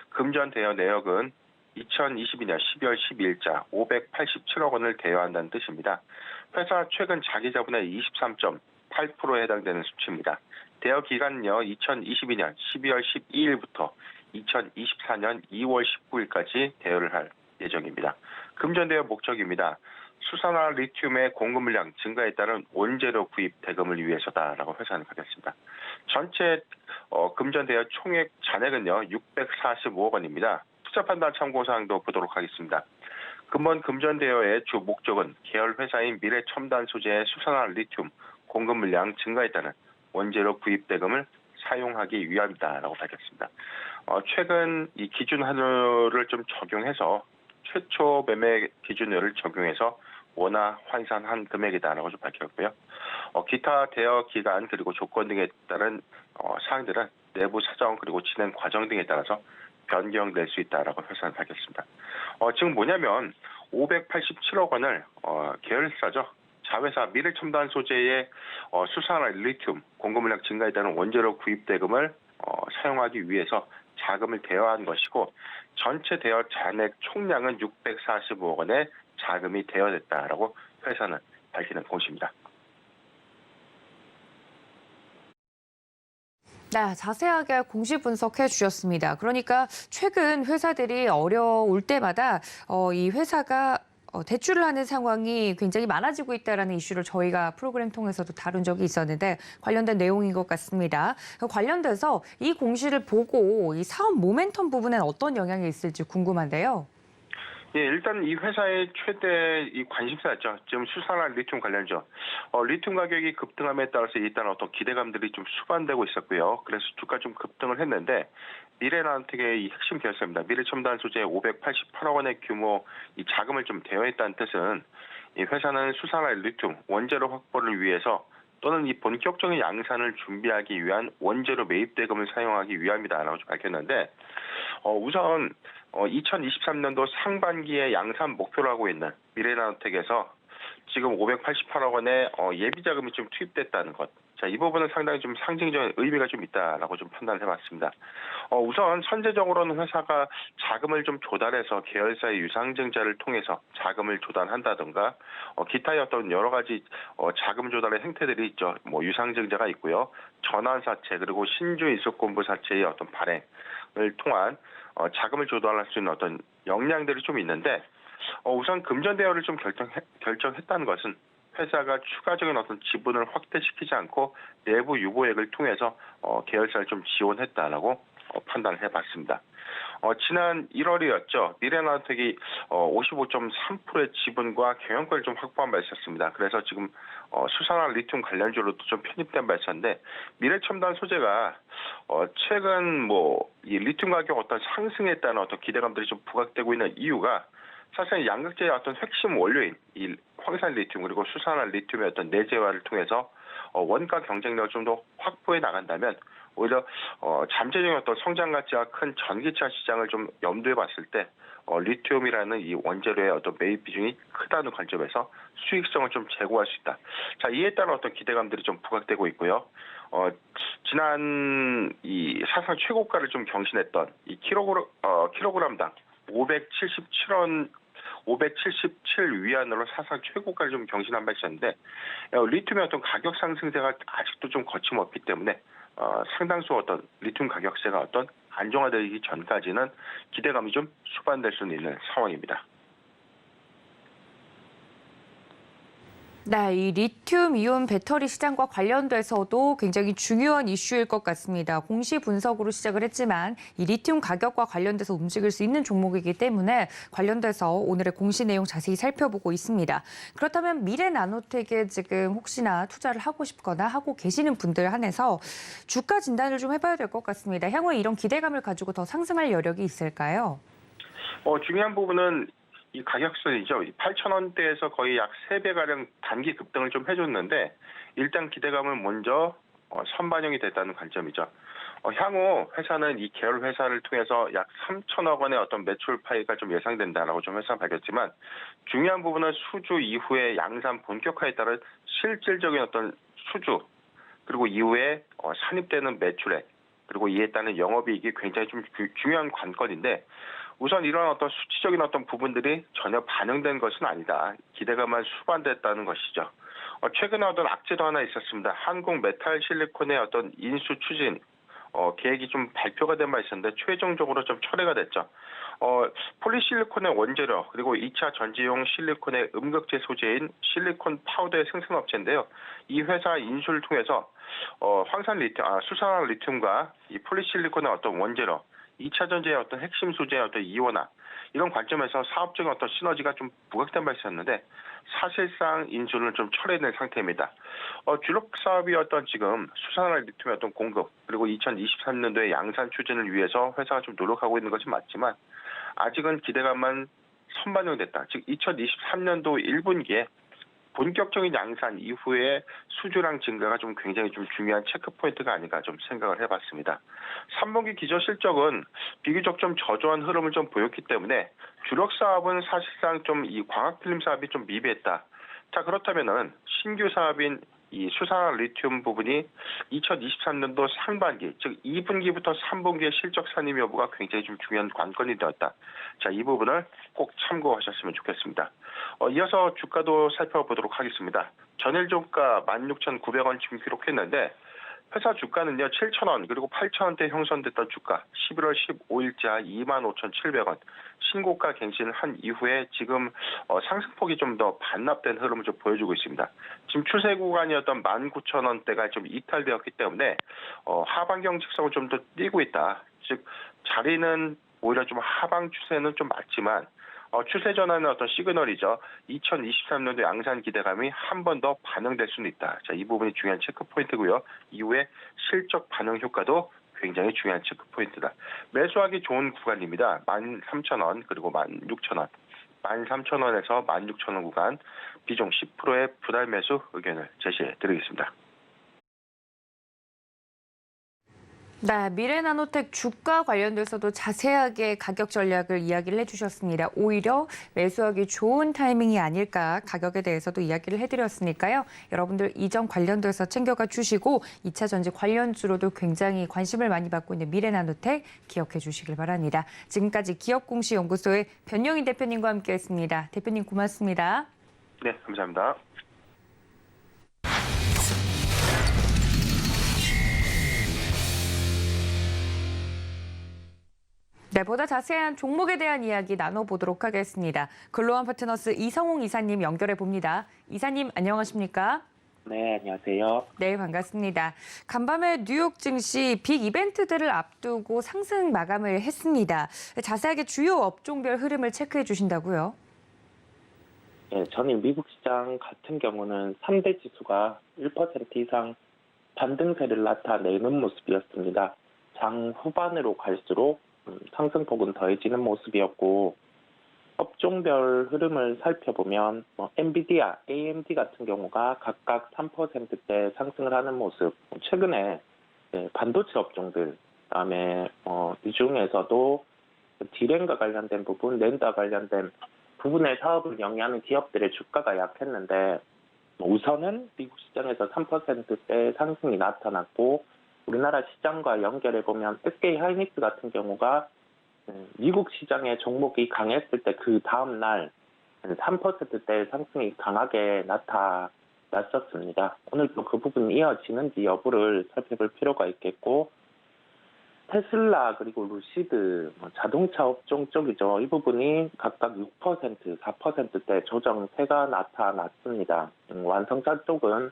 S5: 금전 대여 내역은 2022년 12월 12일자 587억 원을 대여한다는 뜻입니다. 회사 최근 자기자본의 23.8%에 해당되는 수치입니다. 대여 기간은요, 2022년 12월 12일부터 2024년 2월 19일까지 대여를 할 예정입니다. 금전 대여 목적입니다. 수산화 리튬의 공급 물량 증가에 따른 원재료 구입 대금을 위해서다라고 회사는 밝혔습니다. 전체 금전 대여 총액 잔액은요, 645억 원입니다. 투자 판단 참고 사항도 보도록 하겠습니다. 금번 금전 대여의 주 목적은 계열 회사인 미래첨단 소재의 수산화 리튬 공급 물량 증가에 따른 원재료 구입 대금을 사용하기 위함이다라고 밝혔습니다. 최근 이 기준 한우를 좀 적용해서 최초 매매 기준율을 적용해서 원화 환산한 금액이다라고 좀 밝혔고요. 기타 대여 기간 그리고 조건 등에 따른 사항들은 내부 사정 그리고 진행 과정 등에 따라서 변경될 수 있다라고 회사는 밝혔습니다. 지금 뭐냐면 587억 원을 계열사죠. 자회사 미래첨단 소재의 수산화 리튬 공급 물량 증가에 따른 원재료 구입 대금을 사용하기 위해서 자금을 대여한 것이고 전체 대여 잔액 총량은 645억 원의 자금이 대여됐다라고 회사는 밝히는 공시입니다.
S2: 네, 자세하게 공시 분석해 주셨습니다. 그러니까 최근 회사들이 어려울 때마다 이 회사가 대출을 하는 상황이 굉장히 많아지고 있다는 이슈를 저희가 프로그램 통해서도 다룬 적이 있었는데 관련된 내용인 것 같습니다. 관련돼서 이 공시를 보고 이 사업 모멘텀 부분엔 어떤 영향이 있을지 궁금한데요.
S5: 예, 일단 이 회사의 최대 이 관심사였죠. 지금 수산화 리튬 관련죠. 리튬 가격이 급등함에 따라서 일단 어떤 기대감들이 좀 수반되고 있었고요. 그래서 주가 좀 급등을 했는데 미래나노텍의 이 핵심 결사입니다. 미래첨단 소재 588억 원의 규모 이 자금을 좀 대여했다는 뜻은 이 회사는 수산화 리튬 원재료 확보를 위해서 또는 이 본격적인 양산을 준비하기 위한 원재료 매입 대금을 사용하기 위함이다라고 밝혔는데 우선 2023년도 상반기에 양산 목표로 하고 있는 미래나노텍에서 지금 588억 원의 예비 자금이 좀 투입됐다는 것. 자, 이 부분은 상당히 좀 상징적인 의미가 좀 있다라고 좀 판단을 해봤습니다. 우선 선제적으로는 회사가 자금을 좀 조달해서 계열사의 유상증자를 통해서 자금을 조달한다든가 기타의 어떤 여러 가지 자금 조달의 행태들이 있죠. 뭐 유상증자가 있고요, 전환사채 그리고 신주 이수권부 사채의 어떤 발행을 통한 자금을 조달할 수 있는 어떤 역량들이 좀 있는데 우선 금전 대여를 좀 결정했다는 것은 회사가 추가적인 어떤 지분을 확대시키지 않고 내부 유보액을 통해서 계열사를 좀 지원했다라고 판단을 해봤습니다. 지난 1월이었죠. 미래나노텍이 55.3%의 지분과 경영권을 좀 확보한 바 있었습니다. 그래서 지금 수산화 리튬 관련주로도 좀 편입된 바 있었는데 미래첨단 소재가 최근 이 리튬 가격 어떤 상승에 따른 어떤 기대감들이 좀 부각되고 있는 이유가 사실 양극재의 어떤 핵심 원료인 이 황산 리튬 그리고 수산화 리튬의 어떤 내재화를 통해서 원가 경쟁력을 좀 더 확보해 나간다면 오히려 잠재적인 어떤 성장 가치가 큰 전기차 시장을 좀 염두에 봤을 때 리튬이라는 이 원재료의 어떤 매입 비중이 크다는 관점에서 수익성을 좀 제고할 수 있다. 자, 이에 따른 어떤 기대감들이 좀 부각되고 있고요. 지난 이 사상 최고가를 좀 경신했던 이 킬로그램당 577 위안으로 사상 최고가를 좀 경신한 바 있었는데 리튬의 어떤 가격 상승세가 아직도 좀 거침없기 때문에 상당수 어떤 리튬 가격세가 어떤 안정화되기 전까지는 기대감이 좀 수반될 수는 있는 상황입니다.
S2: 네, 이 리튬 이온 배터리 시장과 관련돼서도 굉장히 중요한 이슈일 것 같습니다. 공시 분석으로 시작을 했지만 이 리튬 가격과 관련돼서 움직일 수 있는 종목이기 때문에 관련돼서 오늘의 공시 내용 자세히 살펴보고 있습니다. 그렇다면 미래나노텍에 지금 혹시나 투자를 하고 싶거나 하고 계시는 분들 한해서 주가 진단을 좀 해봐야 될 것 같습니다. 향후에 이런 기대감을 가지고 더 상승할 여력이 있을까요?
S5: 중요한 부분은 이 가격선이죠. 8,000원대에서 거의 약 3배가량 단기 급등을 좀 해줬는데 일단 기대감은 먼저 선반영이 됐다는 관점이죠. 향후 회사는 이 계열 회사를 통해서 약 3천억 원의 어떤 매출 파이가 좀 예상된다라고 좀 회사가 밝혔지만 중요한 부분은 수주 이후에 양산 본격화에 따른 실질적인 어떤 수주 그리고 이후에 산입되는 매출액 그리고 이에 따른 영업이익이 굉장히 좀 중요한 관건인데 우선 이런 어떤 수치적인 어떤 부분들이 전혀 반영된 것은 아니다. 기대감만 수반됐다는 것이죠. 최근에 어떤 악재도 하나 있었습니다. 한국 메탈 실리콘의 어떤 인수 추진 계획이 좀 발표가 된 바 있었는데 최종적으로 좀 철회가 됐죠. 폴리실리콘의 원재료 그리고 2차 전지용 실리콘의 음극재 소재인 실리콘 파우더의 생산업체인데요. 이 회사 인수를 통해서 황산 리튬, 수산화 리튬과 이 폴리실리콘의 어떤 원재료 2차 전지의 어떤 핵심 소재의 어떤 이원화 이런 관점에서 사업적인 어떤 시너지가 좀 부각된 바 있었는데 사실상 인수를 좀 철회된 상태입니다. 주력 사업이었던 지금 수산화 리튬의 어떤 공급 그리고 2023년도에 양산 추진을 위해서 회사가 좀 노력하고 있는 것이 맞지만 아직은 기대감만 선반영됐다. 즉 2023년도 1분기에 본격적인 양산 이후에 수주량 증가가 좀 굉장히 좀 중요한 체크 포인트가 아닌가 좀 생각을 해봤습니다. 3분기 기저 실적은 비교적 좀 저조한 흐름을 좀 보였기 때문에 주력 사업은 사실상 좀 이 광학 필름 사업이 좀 미비했다. 자, 그렇다면은 신규 사업인 이 수산화 리튬 부분이 2023년도 상반기, 즉 2분기부터 3분기의 실적 산입 여부가 굉장히 좀 중요한 관건이 되었다. 자, 이 부분을 꼭 참고하셨으면 좋겠습니다. 이어서 주가도 살펴보도록 하겠습니다. 전일 종가 16,900원 지금 기록했는데 회사 주가는요 7,000원 그리고 8,000원대 형성됐던 주가 11월 15일자 25,700원 신고가 갱신을 한 이후에 지금 상승폭이 좀 더 반납된 흐름을 좀 보여주고 있습니다. 지금 추세 구간이었던 19,000원대가 좀 이탈되었기 때문에 하반경 직선을 좀 더 띄고 있다. 즉 자리는 오히려 좀 하방 추세는 좀 맞지만 추세 전환의 어떤 시그널이죠. 2023년도 양산 기대감이 한 번 더 반영될 수는 있다. 자, 이 부분이 중요한 체크 포인트고요. 이후에 실적 반영 효과도 굉장히 중요한 체크 포인트다. 매수하기 좋은 구간입니다. 13,000원 그리고 16,000원. 13,000원에서 16,000원 구간 비중 10%의 분할 매수 의견을 제시해 드리겠습니다.
S2: 네, 미래나노텍 주가 관련돼서도 자세하게 가격 전략을 이야기를 해주셨습니다. 오히려 매수하기 좋은 타이밍이 아닐까 가격에 대해서도 이야기를 해드렸으니까요. 여러분들 이점 관련돼서 챙겨가 주시고 2차 전지 관련주로도 굉장히 관심을 많이 받고 있는 미래나노텍 기억해 주시길 바랍니다. 지금까지 기업공시연구소의 변영인 대표님과 함께했습니다. 대표님 고맙습니다.
S5: 네, 감사합니다.
S2: 네, 보다 자세한 종목에 대한 이야기 나눠보도록 하겠습니다. 글로원 파트너스 이성웅 이사님 연결해 봅니다. 이사님 안녕하십니까?
S6: 네, 안녕하세요.
S2: 네, 반갑습니다. 간밤에 뉴욕 증시 빅 이벤트들을 앞두고 상승 마감을 했습니다. 자세하게 주요 업종별 흐름을 체크해 주신다고요?
S6: 예, 전일 미국 시장 같은 경우는 3대 지수가 1% 이상 반등세를 나타내는 모습이었습니다. 장 후반으로 갈수록 상승폭은 더해지는 모습이었고, 업종별 흐름을 살펴보면 엔비디아, AMD 같은 경우가 각각 3%대 상승을 하는 모습, 최근에 반도체 업종들, 그다음에 이 중에서도 디램과 관련된 부분, 랜드와 관련된 부분의 사업을 영위하는 기업들의 주가가 약했는데 우선은 미국 시장에서 3%대 상승이 나타났고 우리나라 시장과 연결해보면 SK 하이닉스 같은 경우가 미국 시장의 종목이 강했을 때 그 다음 날 3%대 상승이 강하게 나타났었습니다. 오늘도 그 부분이 이어지는지 여부를 살펴볼 필요가 있겠고 테슬라 그리고 루시드 자동차 업종 쪽이죠. 이 부분이 각각 6%, 4%대 조정세가 나타났습니다. 완성차 쪽은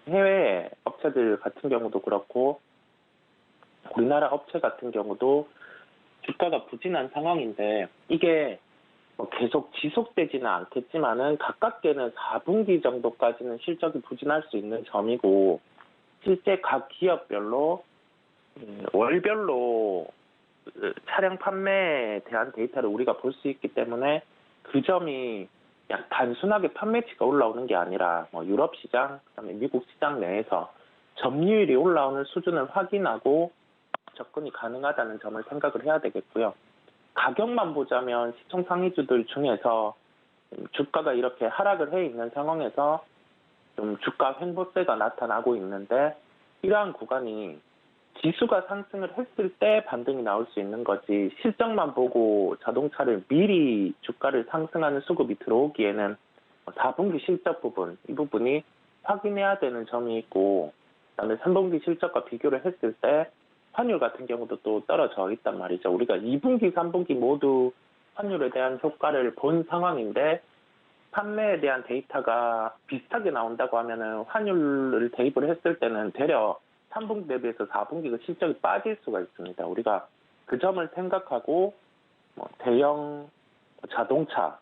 S6: 해외 업체들 같은 경우도 그렇고 우리나라 업체 같은 경우도 주가가 부진한 상황인데 이게 계속 지속되지는 않겠지만은 가깝게는 4분기 정도까지는 실적이 부진할 수 있는 점이고 실제 각 기업별로 월별로 차량 판매에 대한 데이터를 우리가 볼 수 있기 때문에 그 점이 그냥 단순하게 판매치가 올라오는 게 아니라 유럽 시장, 그다음에 미국 시장 내에서 점유율이 올라오는 수준을 확인하고 접근이 가능하다는 점을 생각을 해야 되겠고요. 가격만 보자면 시총 상위주들 중에서 주가가 이렇게 하락을 해 있는 상황에서 좀 주가 횡보세가 나타나고 있는데 이러한 구간이 지수가 상승을 했을 때 반등이 나올 수 있는 거지 실적만 보고 자동차를 미리 주가를 상승하는 수급이 들어오기에는 4분기 실적 부분, 이 부분이 확인해야 되는 점이 있고 그다음에 3분기 실적과 비교를 했을 때 환율 같은 경우도 또 떨어져 있단 말이죠. 우리가 2분기, 3분기 모두 환율에 대한 효과를 본 상황인데 판매에 대한 데이터가 비슷하게 나온다고 하면은 환율을 대입을 했을 때는 되려 3분기 대비해서 4분기가 실적이 빠질 수가 있습니다. 우리가 그 점을 생각하고 대형 자동차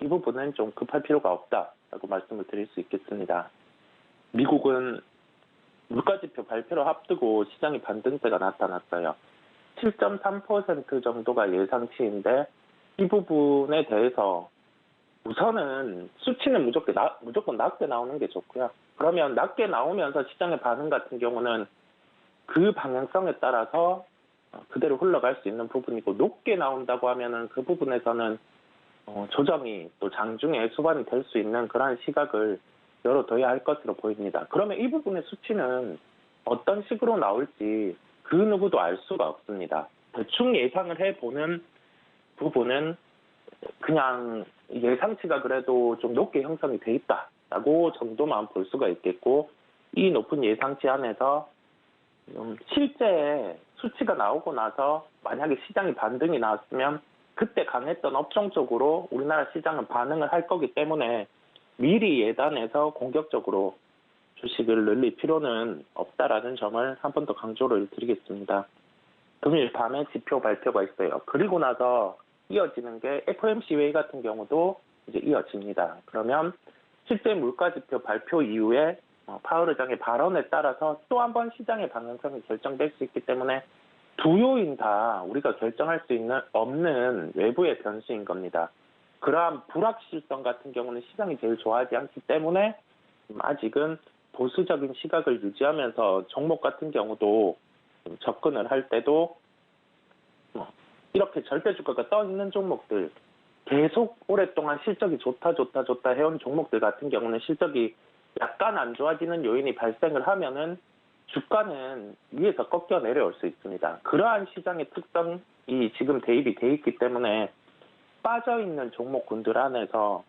S6: 이 부분은 좀 급할 필요가 없다라고 말씀을 드릴 수 있겠습니다. 미국은 물가지표 발표를 앞두고 시장이 반등세가 나타났어요. 7.3% 정도가 예상치인데 이 부분에 대해서 우선은 수치는 무조건 낮게 나오는 게 좋고요. 그러면 낮게 나오면서 시장의 반응 같은 경우는 그 방향성에 따라서 그대로 흘러갈 수 있는 부분이고 높게 나온다고 하면은 그 부분에서는 조정이 또 장중에 수반이 될 수 있는 그러한 시각을 열어둬야 할 것으로 보입니다. 그러면 이 부분의 수치는 어떤 식으로 나올지 그 누구도 알 수가 없습니다. 대충 예상을 해보는 부분은 그냥 예상치가 그래도 좀 높게 형성이 돼 있다라고 정도만 볼 수가 있겠고 이 높은 예상치 안에서 실제 수치가 나오고 나서 만약에 시장이 반등이 나왔으면 그때 강했던 업종 쪽으로 우리나라 시장은 반응을 할 거기 때문에 미리 예단해서 공격적으로 주식을 늘릴 필요는 없다라는 점을 한 번 더 강조를 드리겠습니다. 금요일 밤에 지표 발표가 있어요. 그리고 나서 이어지는 게 FOMC 회의 같은 경우도 이제 이어집니다. 그러면 실제 물가 지표 발표 이후에 파월 의장의 발언에 따라서 또 한 번 시장의 방향성이 결정될 수 있기 때문에 두 요인 다 우리가 결정할 수 없는 외부의 변수인 겁니다. 그러한 불확실성 같은 경우는 시장이 제일 좋아하지 않기 때문에 아직은 보수적인 시각을 유지하면서 종목 같은 경우도 접근을 할 때도 이렇게 절대 주가가 떠 있는 종목들 계속 오랫동안 실적이 좋다 해온 종목들 같은 경우는 실적이 약간 안 좋아지는 요인이 발생을 하면은 주가는 위에서 꺾여 내려올 수 있습니다. 그러한 시장의 특성이 지금 대입이 돼 있기 때문에 빠져있는 종목군들 안에서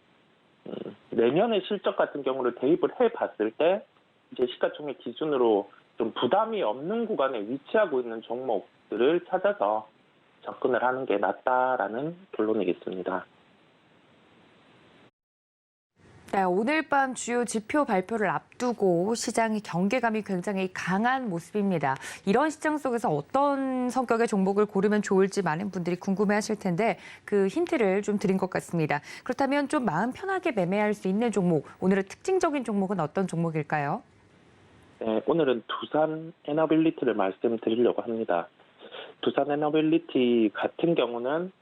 S6: 내년의 실적 같은 경우를 대입을 해봤을 때 이제 시가총액 기준으로 좀 부담이 없는 구간에 위치하고 있는 종목들을 찾아서 접근을 하는 게 낫다라는 결론이겠습니다.
S2: 네, 오늘 밤 주요 지표 발표를 앞두고 시장의 경계감이 굉장히 강한 모습입니다. 이런 시장 속에서 어떤 성격의 종목을 고르면 좋을지 많은 분들이 궁금해하실 텐데 그 힌트를 좀 드린 것 같습니다. 그렇다면 좀 마음 편하게 매매할 수 있는 종목, 오늘의 특징적인 종목은 어떤 종목일까요?
S6: 네, 오늘은 두산 에너빌리티를 말씀드리려고 합니다. 두산 에너빌리티 같은 경우는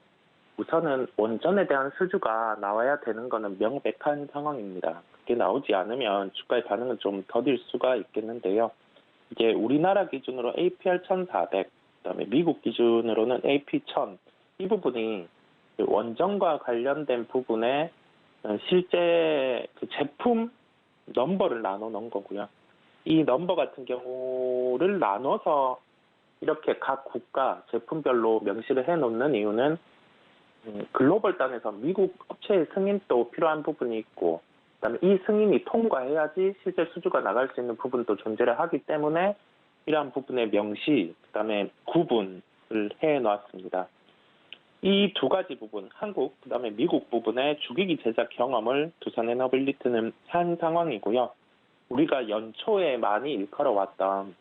S6: 우선은 원전에 대한 수주가 나와야 되는 것은 명백한 상황입니다. 그게 나오지 않으면 주가의 반응은 좀 더딜 수가 있겠는데요. 이게 우리나라 기준으로 APR 1400, 그다음에 미국 기준으로는 AP 1000, 이 부분이 원전과 관련된 부분에 실제 그 제품 넘버를 나눠 놓은 거고요. 이 넘버 같은 경우를 나눠서 이렇게 각 국가 제품별로 명시를 해놓는 이유는 글로벌 단에서 미국 업체의 승인도 필요한 부분이 있고, 그다음에 이 승인이 통과해야지 실제 수주가 나갈 수 있는 부분도 존재를 하기 때문에 이러한 부분의 명시, 그다음에 구분을 해놨습니다. 이 두 가지 부분, 한국, 그다음에 미국 부분의 주기기 제작 경험을 두산 에너빌리티는 한 상황이고요. 우리가 연초에 많이 일컬어왔던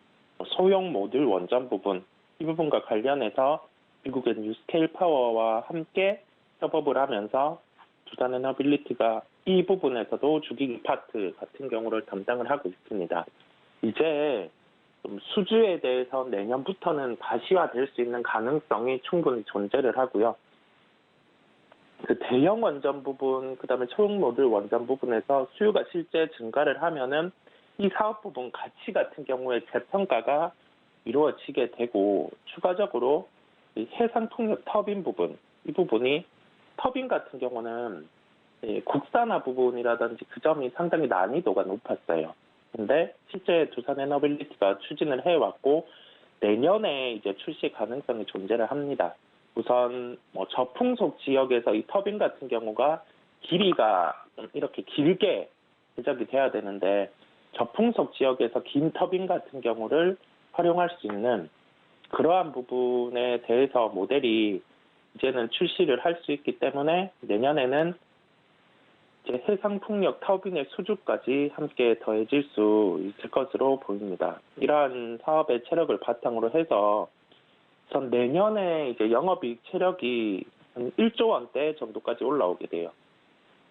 S6: 소형 모듈 원전 부분, 이 부분과 관련해서 미국의 뉴스케일 파워와 함께 협업을 하면서 두산 에너빌리티가 이 부분에서도 주기기 파트 같은 경우를 담당을 하고 있습니다. 이제 좀 수주에 대해서 내년부터는 가시화될 수 있는 가능성이 충분히 존재를 하고요. 그 대형 원전 부분, 그다음에 소형 모듈 원전 부분에서 수요가 실제 증가를 하면은 이 사업 부분 가치 같은 경우에 재평가가 이루어지게 되고, 추가적으로 해상 풍력 터빈 부분, 이 부분이 터빈 같은 경우는 국산화 부분이라든지 그 점이 상당히 난이도가 높았어요. 근데 실제 두산 에너빌리티가 추진을 해왔고 내년에 이제 출시 가능성이 존재를 합니다. 우선 저풍속 지역에서 이 터빈 같은 경우가 길이가 좀 이렇게 길게 제작이 돼야 되는데, 저풍속 지역에서 긴 터빈 같은 경우를 활용할 수 있는 그러한 부분에 대해서 모델이 이제는 출시를 할 수 있기 때문에 내년에는 이제 해상풍력 터빈의 수주까지 함께 더해질 수 있을 것으로 보입니다. 이러한 사업의 체력을 바탕으로 해서 전 내년에 이제 영업이익 체력이 한 1조 원대 정도까지 올라오게 돼요.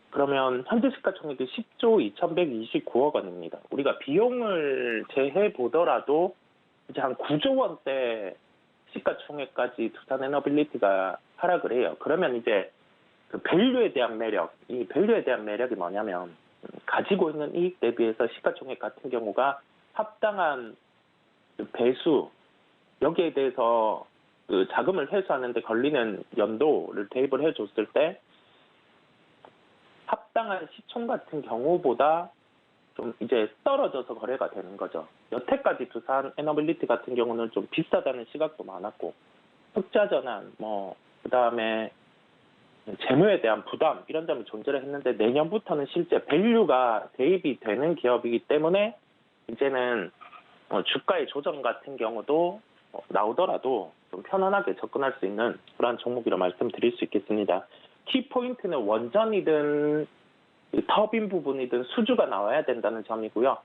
S6: 그러면 현재 시가총액이 10조 2129억 원입니다. 우리가 비용을 제해 보더라도 이제 한 9조 원대 시가총액까지 두산 에너빌리티가 하락을 해요. 그러면 이제 그 밸류에 대한 매력, 이 밸류에 대한 매력이 뭐냐면 가지고 있는 이익 대비해서 시가총액 같은 경우가 합당한 그 배수, 여기에 대해서 그 자금을 회수하는 데 걸리는 연도를 대입을 해줬을 때 합당한 시총 같은 경우보다 좀 이제 떨어져서 거래가 되는 거죠. 여태까지 두산 에너빌리티 같은 경우는 좀 비싸다는 시각도 많았고, 흑자 전환, 그다음에 재무에 대한 부담, 이런 점이 존재를 했는데 내년부터는 실제 밸류가 대입이 되는 기업이기 때문에 이제는 주가의 조정 같은 경우도 나오더라도 좀 편안하게 접근할 수 있는 그런 종목이라 말씀드릴 수 있겠습니다. 키포인트는 원전이든 터빈 부분이든 수주가 나와야 된다는 점이고요.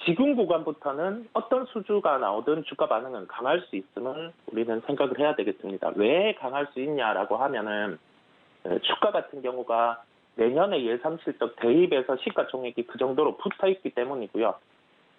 S6: 지금 구간부터는 어떤 수주가 나오든 주가 반응은 강할 수 있음을 우리는 생각을 해야 되겠습니다. 왜 강할 수 있냐라고 하면은 주가 같은 경우가 내년에 예상 실적 대입에서 시가총액이 그 정도로 붙어 있기 때문이고요.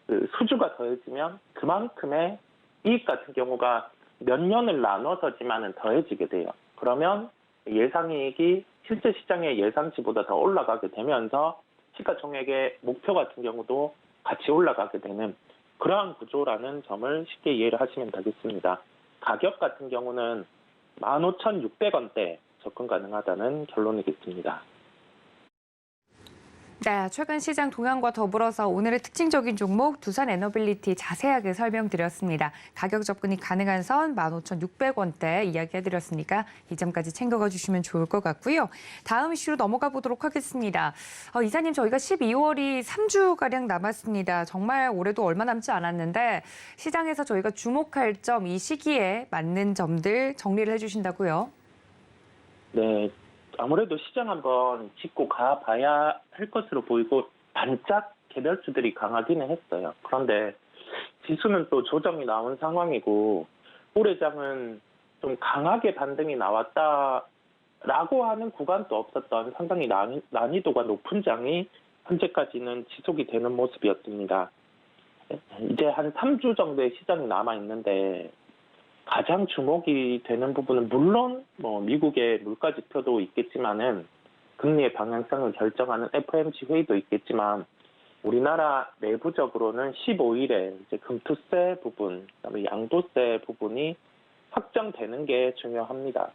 S6: 그 수주가 더해지면 그만큼의 이익 같은 경우가 몇 년을 나눠서지만은 더해지게 돼요. 그러면 예상이익이 실제 시장의 예상치보다 더 올라가게 되면서 시가총액의 목표 같은 경우도 같이 올라가게 되는 그러한 구조라는 점을 쉽게 이해를 하시면 되겠습니다. 가격 같은 경우는 15,600원대 접근 가능하다는 결론이겠습니다.
S2: 네, 최근 시장 동향과 더불어서 오늘의 특징적인 종목 두산 에너빌리티 자세하게 설명드렸습니다. 가격 접근이 가능한 선 15,600원대 이야기해드렸으니까 이 점까지 챙겨가 주시면 좋을 것 같고요. 다음 이슈로 넘어가 보도록 하겠습니다. 이사님, 저희가 12월이 3주가량 남았습니다. 정말 올해도 얼마 남지 않았는데 시장에서 저희가 주목할 점, 이 시기에 맞는 점들 정리를 해주신다고요?
S6: 네, 아무래도 시장 한번 짚고 가봐야 할 것으로 보이고 반짝 개별주들이 강하기는 했어요. 그런데 지수는 또 조정이 나온 상황이고 올해장은 좀 강하게 반등이 나왔다라고 하는 구간도 없었던 상당히 난이도가 높은 장이 현재까지는 지속이 되는 모습이었습니다. 이제 한 3주 정도의 시장이 남아있는데 가장 주목이 되는 부분은 물론 뭐 미국의 물가 지표도 있겠지만은 금리의 방향성을 결정하는 FOMC 회의도 있겠지만 우리나라 내부적으로는 15일에 이제 금투세 부분, 그다음에 양도세 부분이 확정되는 게 중요합니다.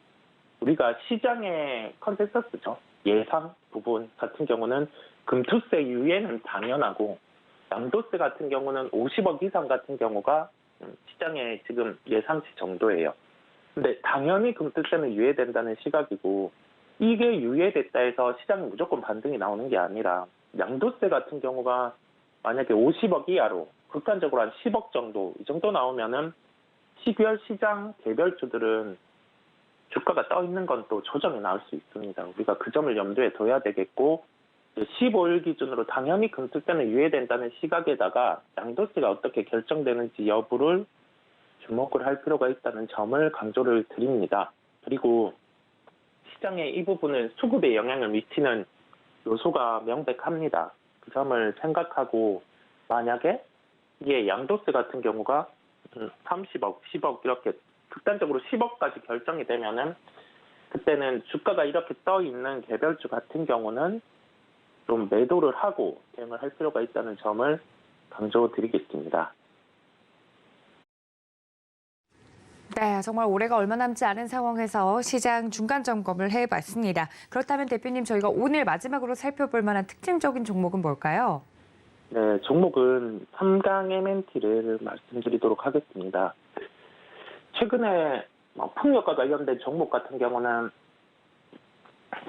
S6: 우리가 시장의 컨센서스죠. 예상 부분 같은 경우는 금투세 유예는 당연하고 양도세 같은 경우는 50억 이상 같은 경우가 시장의 지금 예상치 정도예요. 근데 당연히 금투세는 유예된다는 시각이고 이게 유예됐다 해서 시장이 무조건 반등이 나오는 게 아니라 양도세 같은 경우가 만약에 50억 이하로 극단적으로 한 10억 정도 이 정도 나오면은 12월 시장 개별주들은 주가가 떠 있는 건 또 조정이 나올 수 있습니다. 우리가 그 점을 염두에 둬야 되겠고 15일 기준으로 당연히 금투세는 유예된다는 시각에다가 양도세가 어떻게 결정되는지 여부를 주목을 할 필요가 있다는 점을 강조를 드립니다. 그리고 시장의 이 부분은 수급에 영향을 미치는 요소가 명백합니다. 그 점을 생각하고 만약에 이게 양도세 같은 경우가 30억, 10억 이렇게 극단적으로 10억까지 결정이 되면은 그때는 주가가 이렇게 떠 있는 개별주 같은 경우는 좀 매도를 하고 대응을 할 필요가 있다는 점을 강조드리겠습니다.
S2: 네, 정말 올해가 얼마 남지 않은 상황에서 시장 중간 점검을 해봤습니다. 그렇다면 대표님, 저희가 오늘 마지막으로 살펴볼 만한 특징적인 종목은 뭘까요?
S6: 네, 종목은 3강 MNT를 말씀드리도록 하겠습니다. 최근에 풍력과 관련된 종목 같은 경우는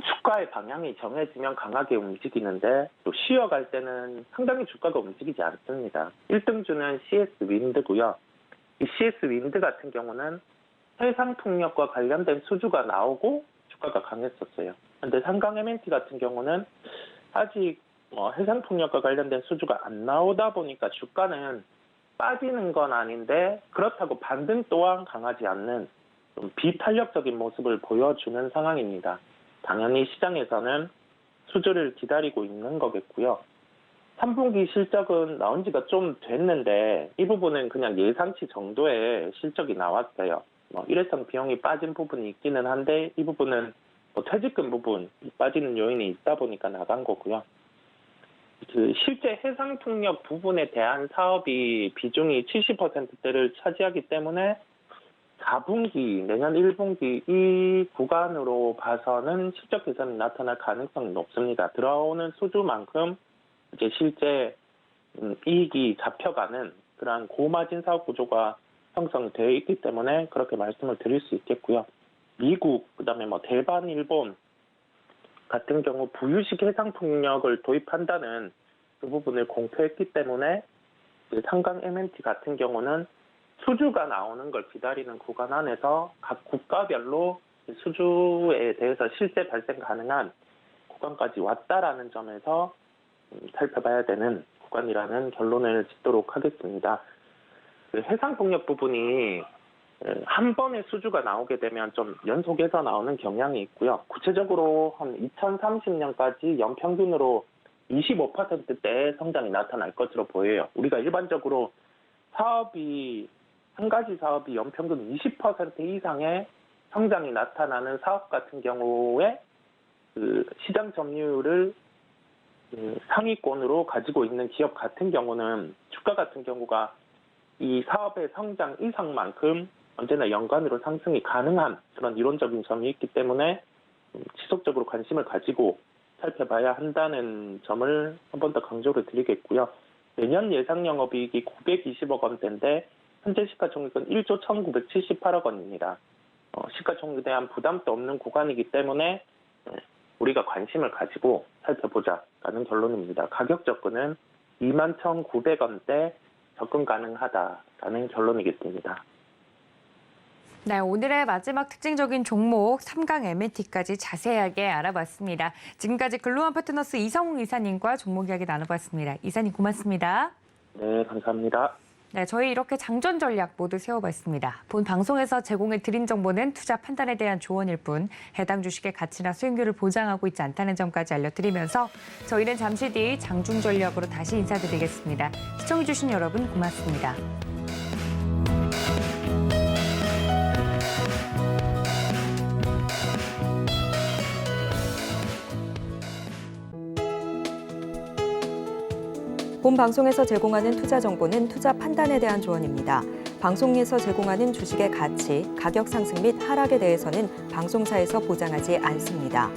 S6: 주가의 방향이 정해지면 강하게 움직이는데 또 쉬어갈 때는 상당히 주가가 움직이지 않습니다. 1등주는 CS 윈드고요. 이 CS 윈드 같은 경우는 해상풍력과 관련된 수주가 나오고 주가가 강했었어요. 그런데 3강 MNT 같은 경우는 아직 해상풍력과 관련된 수주가 안 나오다 보니까 주가는 빠지는 건 아닌데 그렇다고 반등 또한 강하지 않는 좀 비탄력적인 모습을 보여주는 상황입니다. 당연히 시장에서는 수주를 기다리고 있는 거겠고요. 3분기 실적은 나온 지가 좀 됐는데 이 부분은 그냥 예상치 정도의 실적이 나왔어요. 일회성 비용이 빠진 부분이 있기는 한데 이 부분은 퇴직금 부분 빠지는 요인이 있다 보니까 나간 거고요. 그 실제 해상풍력 부분에 대한 사업이 비중이 70%대를 차지하기 때문에 4분기, 내년 1분기 이 구간으로 봐서는 실적 개선이 나타날 가능성이 높습니다. 들어오는 수주만큼 이제 실제 이익이 잡혀가는 그러한 고마진 사업 구조가 형성되어 있기 때문에 그렇게 말씀을 드릴 수 있겠고요. 미국, 그다음에 대만, 일본 같은 경우 부유식 해상풍력을 도입한다는 그 부분을 공표했기 때문에 3강 MNT 같은 경우는 수주가 나오는 걸 기다리는 구간 안에서 각 국가별로 수주에 대해서 실제 발생 가능한 구간까지 왔다라는 점에서 살펴봐야 되는 구간이라는 결론을 짓도록 하겠습니다. 그 해상풍력 부분이 한 번의 수주가 나오게 되면 좀 연속해서 나오는 경향이 있고요. 구체적으로 한 2030년까지 연평균으로 25%대의 성장이 나타날 것으로 보여요. 우리가 일반적으로 한 가지 사업이 연평균 20% 이상의 성장이 나타나는 사업 같은 경우에 그 시장 점유율을 상위권으로 가지고 있는 기업 같은 경우는 주가 같은 경우가 이 사업의 성장 이상만큼 언제나 연간으로 상승이 가능한 그런 이론적인 점이 있기 때문에 지속적으로 관심을 가지고 살펴봐야 한다는 점을 한 번 더 강조를 드리겠고요. 내년 예상 영업이익이 920억 원대인데 현재 시가총액은 1조 1978억 원입니다. 시가총액에 대한 부담도 없는 구간이기 때문에 우리가 관심을 가지고 살펴보자라는 결론입니다. 가격 접근은 21,900원대 접근 가능하다라는 결론이겠습니다.
S2: 네, 오늘의 마지막 특징적인 종목 3강 M&T까지 자세하게 알아봤습니다. 지금까지 글로원 파트너스 이성웅 이사님과 종목 이야기 나눠봤습니다. 이사님 고맙습니다.
S6: 네, 감사합니다.
S2: 네, 저희 이렇게 장전 전략 모두 세워봤습니다. 본 방송에서 제공해 드린 정보는 투자 판단에 대한 조언일 뿐 해당 주식의 가치나 수익률을 보장하고 있지 않다는 점까지 알려드리면서 저희는 잠시 뒤 장중 전략으로 다시 인사드리겠습니다. 시청해주신 여러분 고맙습니다.
S1: 본 방송에서 제공하는 투자 정보는 투자 판단에 대한 조언입니다. 방송에서 제공하는 주식의 가치, 가격 상승 및 하락에 대해서는 방송사에서 보장하지 않습니다.